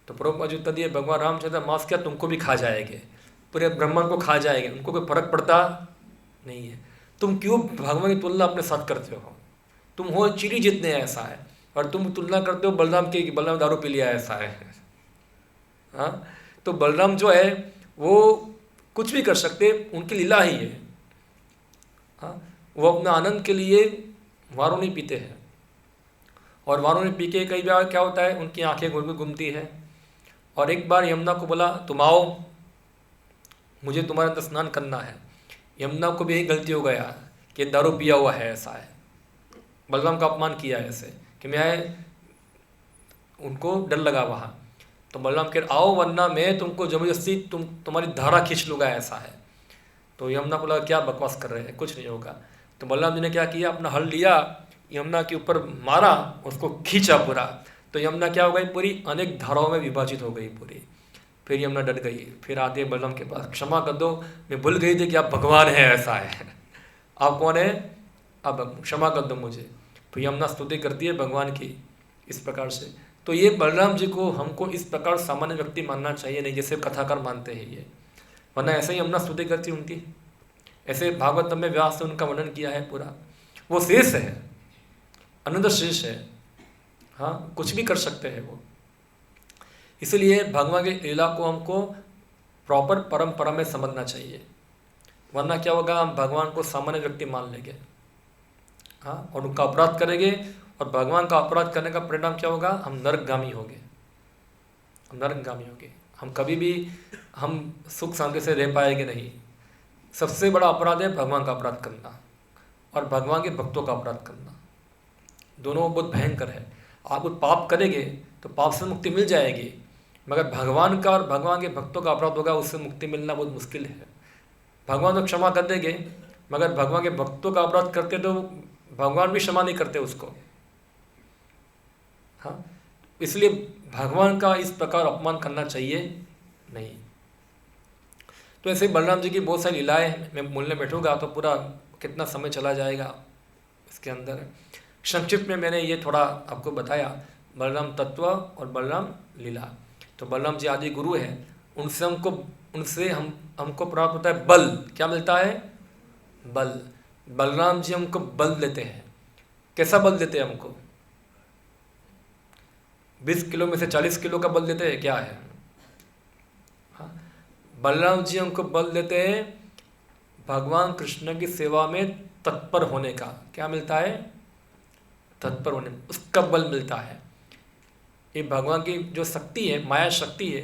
तो प्रभुपाद जी उत्तर दिए, भगवान रामचंद्र मांस क्या तुमको भी खा जाएंगे, पूरे ब्रह्मांड को खा जाएंगे, उनको कोई फर्क पड़ता नहीं है। तुम क्यों भगवान की तुलना अपने साथ करते हो? तुम हो चीनी जितने ऐसा है, और तुम तुलना करते हो बलराम की कि बलराम दारू पी लिया ऐसा है। हाँ, तो बलराम जो है वो कुछ भी कर सकते, उनकी लीला ही है। हाँ, वो अपना आनंद के लिए वारुणी पीते हैं, और वारुणी पी के कई बार क्या होता है, उनकी आंखें घूम घूमती है। और एक बार यमुना को बोला तुम आओ, मुझे तुम्हारे अंदर स्नान करना है। यमुना को भी यही गलती हो गया कि दारू पिया हुआ है ऐसा है, बलराम का अपमान किया है ऐसे कि मैं, उनको डर लगा वहाँ। तो बलराम कह आओ वरना मैं तुमको जबरदस्ती तुम्हारी धारा खींच लूँगा ऐसा है। तो यमुना को लगा क्या बकवास कर रहे हैं, कुछ नहीं होगा। तो बलराम जी ने क्या किया, अपना हल लिया, यमुना के ऊपर मारा, उसको खींचा पूरा। तो यमुना क्या हो गई, पूरी अनेक धाराओं में विभाजित हो गई पूरी। फिर यमुना डर गई, फिर आते बलराम के पास, क्षमा कर दो, मैं भूल गई थी कि आप भगवान हैं ऐसा है। आप कौन है, अब क्षमा कर दो मुझे। तो यमुना स्तुति करती है भगवान की इस प्रकार से। तो ये बलराम जी को हमको इस प्रकार सामान्य व्यक्ति मानना चाहिए, नहीं जैसे कथाकार मानते हैं ये, वरना ऐसे ही यमुना स्तुति करती उनकी। ऐसे भागवत में व्यास ने उनका वर्णन किया है पूरा। वो शेष है, अनंत शेष है। हाँ, कुछ भी कर सकते हैं वो। इसलिए भगवान की लीला को हमको प्रॉपर परंपरा में समझना चाहिए, वरना क्या होगा, हम भगवान को सामान्य व्यक्ति मान लेंगे। हाँ, और उनका अपराध करेंगे, और भगवान का अपराध करने का परिणाम क्या होगा, हम नरकगामी होंगे, हम नरकगामी होंगे। हम कभी भी हम सुख शांति से रह पाएंगे नहीं। सबसे बड़ा अपराध है भगवान का अपराध करना और भगवान के भक्तों का अपराध करना, दोनों बहुत भयंकर है। आप कुछ पाप करेंगे तो पाप से मुक्ति मिल जाएगी, मगर भगवान का और भगवान के भक्तों का अपराध होगा, उससे मुक्ति मिलना बहुत मुश्किल है। भगवान तो क्षमा कर देंगे, मगर भगवान के भक्तों का अपराध करते तो भगवान भी क्षमा नहीं करते उसको। हाँ, इसलिए भगवान का इस प्रकार अपमान करना चाहिए नहीं। तो ऐसे बलराम जी की बहुत सारी लीलाएं, मैं बोलने बैठूंगा तो पूरा कितना समय चला जाएगा इसके अंदर। संक्षिप्त में मैंने ये थोड़ा आपको बताया, बलराम तत्व और बलराम लीला। तो बलराम जी आदि गुरु हैं, उनसे हमको प्राप्त होता है बल। क्या मिलता है, बल। बलराम जी हमको बल देते हैं। कैसा बल देते हैं हमको, 20 किलो में से 40 किलो का बल देते हैं, क्या है। हाँ, बलराम जी हमको बल देते हैं भगवान कृष्ण की सेवा में तत्पर होने का। क्या मिलता है, तत्पर होने, उसका बल मिलता है। ये भगवान की जो शक्ति है, माया शक्ति है,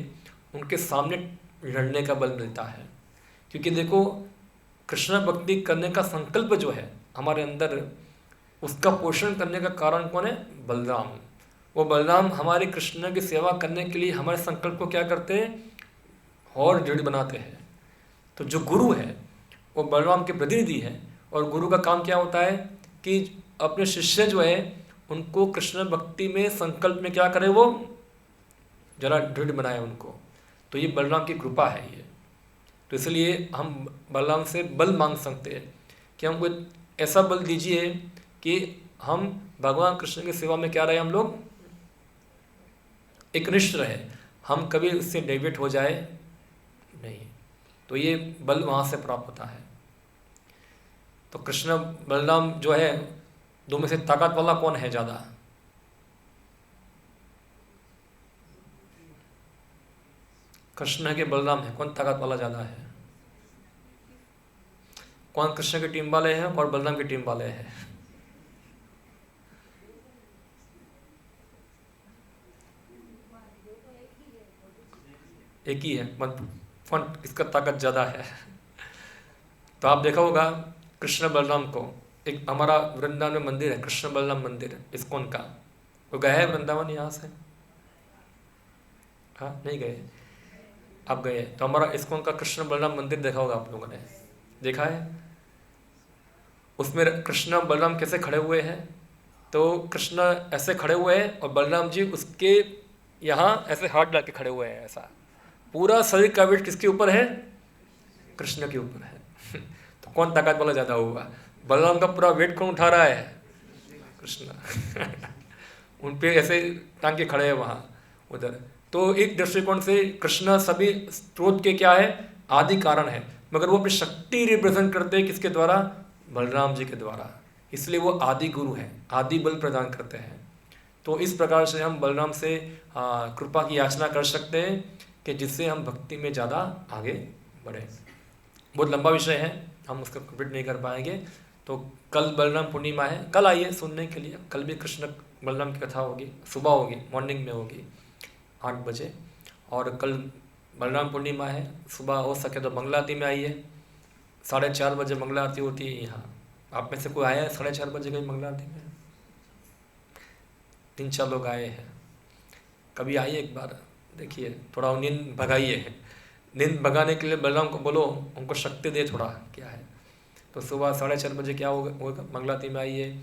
उनके सामने लड़ने का बल मिलता है। क्योंकि देखो, कृष्ण भक्ति करने का संकल्प जो है हमारे अंदर, उसका पोषण करने का कारण कौन है, बलराम। वो बलराम हमारे कृष्ण की सेवा करने के लिए हमारे संकल्प को क्या करते हैं, और दृढ़ बनाते हैं। तो जो गुरु है वो बलराम के प्रतिनिधि हैं, और गुरु का काम क्या होता है कि अपने शिष्य जो है उनको कृष्ण भक्ति में संकल्प में क्या करे, वो जरा दृढ़ बनाए उनको। तो ये बलराम की कृपा है ये। तो इसलिए हम बलराम से बल मांग सकते हैं कि हमको ऐसा बल दीजिए कि हम भगवान कृष्ण की सेवा में क्या रहे, हम लोग एकनिष्ठ रहे, हम कभी उससे डेविएट हो जाए नहीं। तो ये बल वहाँ से प्राप्त होता है। तो कृष्ण बलराम जो है, दो में से ताकत वाला कौन है ज़्यादा, कृष्ण है कि बलराम है, कौन ताकत वाला ज़्यादा है, कौन कृष्ण की टीम वाले हैं और बलराम की टीम वाले हैं। एक ही है, कौन किसका ताकत ज़्यादा है। तो आप देखा होगा कृष्ण बलराम को, एक हमारा वृंदावन में मंदिर है कृष्ण बलराम मंदिर इस्कॉन का, वो गए हैं वृंदावन यहाँ से, हाँ नहीं गए, आप गए। तो हमारा इस्कॉन का कृष्ण बलराम मंदिर देखा होगा आप लोगों ने, देखा है। उसमें कृष्ण बलराम कैसे खड़े हुए हैं, तो कृष्ण ऐसे खड़े हुए हैं और बलराम जी उसके यहाँ ऐसे हाथ डाल के खड़े हुए हैं, ऐसा पूरा शरीर का वेट किसके ऊपर है, कृष्ण के ऊपर है। तो कौन ताकत वाला ज़्यादा होगा, बलराम का पूरा वेट कौन उठा रहा है, कृष्ण। उन पे ऐसे टांग के खड़े हैं वहाँ उधर। तो एक दृष्टिकोण से कृष्ण सभी स्रोत के क्या है, आदि कारण है, मगर वो अपनी शक्ति रिप्रेजेंट करते हैं किसके द्वारा, बलराम जी के द्वारा। इसलिए वो आदि गुरु हैं, आदि बल प्रदान करते हैं। तो इस प्रकार से हम बलराम से कृपा की याचना कर सकते हैं कि जिससे हम भक्ति में ज़्यादा आगे बढ़ें। बहुत लंबा विषय है, हम उसका कंप्लीट नहीं कर पाएंगे। तो कल बलराम पूर्णिमा है, कल आइए सुनने के लिए। कल भी कृष्ण बलराम की कथा होगी, सुबह होगी, मॉर्निंग में होगी 8 बजे। और कल बलराम पूर्णिमा है, सुबह हो सके तो मंगला आरती में आइए। 4:30 बजे मंगला आरती होती है यहाँ। आप में से कोई आया है 4:30 बजे कहीं मंगला आरती में? 3-4 लोग आए हैं। कभी आइए एक बार, देखिए, थोड़ा नींद भगाइए। नींद भगाने के लिए बलराम को बोलो उनको शक्ति दे थोड़ा, क्या है। तो सुबह 4:30 बजे क्या होगा, मंगला आरती में आइए।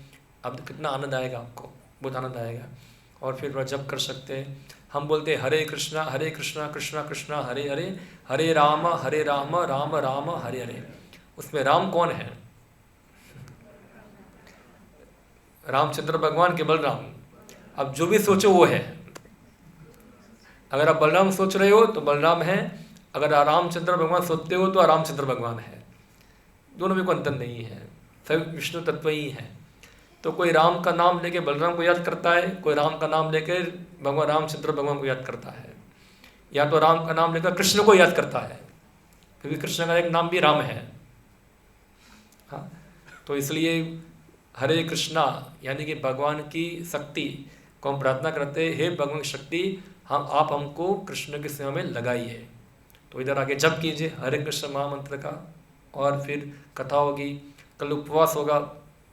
अब कितना आनंद आएगा आपको, बहुत आनंद आएगा। और फिर जप कर सकते हैं। हम बोलते हैं हरे कृष्णा कृष्णा कृष्णा हरे हरे, हरे राम राम राम हरे हरे। उसमें राम कौन है? रामचंद्र भगवान के बलराम। अब जो भी सोचो वो है। अगर आप बलराम सोच रहे हो तो बलराम है, अगर रामचंद्र भगवान सोचते हो तो रामचंद्र भगवान है। दोनों में कोई अंतर नहीं है, सभी विष्णु तत्व ही है। तो कोई राम का नाम लेके बलराम को याद करता है, कोई राम का नाम लेके भगवान रामचंद्र भगवान को याद करता है, या तो राम का नाम लेकर कृष्ण को याद करता है, क्योंकि कृष्ण का एक नाम भी राम है। हाँ, तो इसलिए हरे कृष्णा यानी कि भगवान की शक्ति को हम प्रार्थना करते हैं, हे भगवान की शक्ति आप हमको कृष्ण की सेवा में लगाइए। तो इधर आके जप कीजिए हरे कृष्ण महामंत्र का। और फिर कथा होगी, कल उपवास होगा,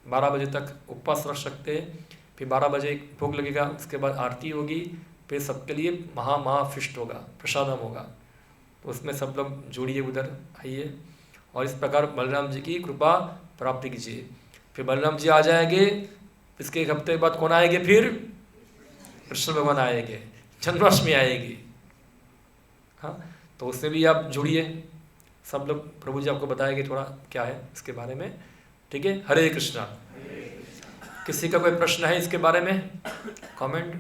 12 बजे तक उपवास रख सकते हैं। फिर 12 बजे भोग लगेगा, उसके बाद आरती होगी, फिर सबके लिए महाफिष्ट होगा, प्रसादम होगा। तो उसमें सब लोग जुड़िए, उधर आइए और इस प्रकार बलराम जी की कृपा प्राप्ति कीजिए। फिर बलराम जी आ जाएंगे, इसके एक हफ्ते बाद कौन आएंगे? फिर कृष्ण भगवान आएंगे, जन्माष्टमी आएगी। हाँ, तो उससे भी आप जुड़िए। सब लोग प्रभु जी आपको बताएंगे थोड़ा क्या है इसके बारे में। ठीक है, हरे कृष्णा। किसी का कोई प्रश्न है इसके बारे में? कमेंट?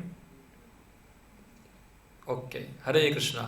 ओके, हरे कृष्णा।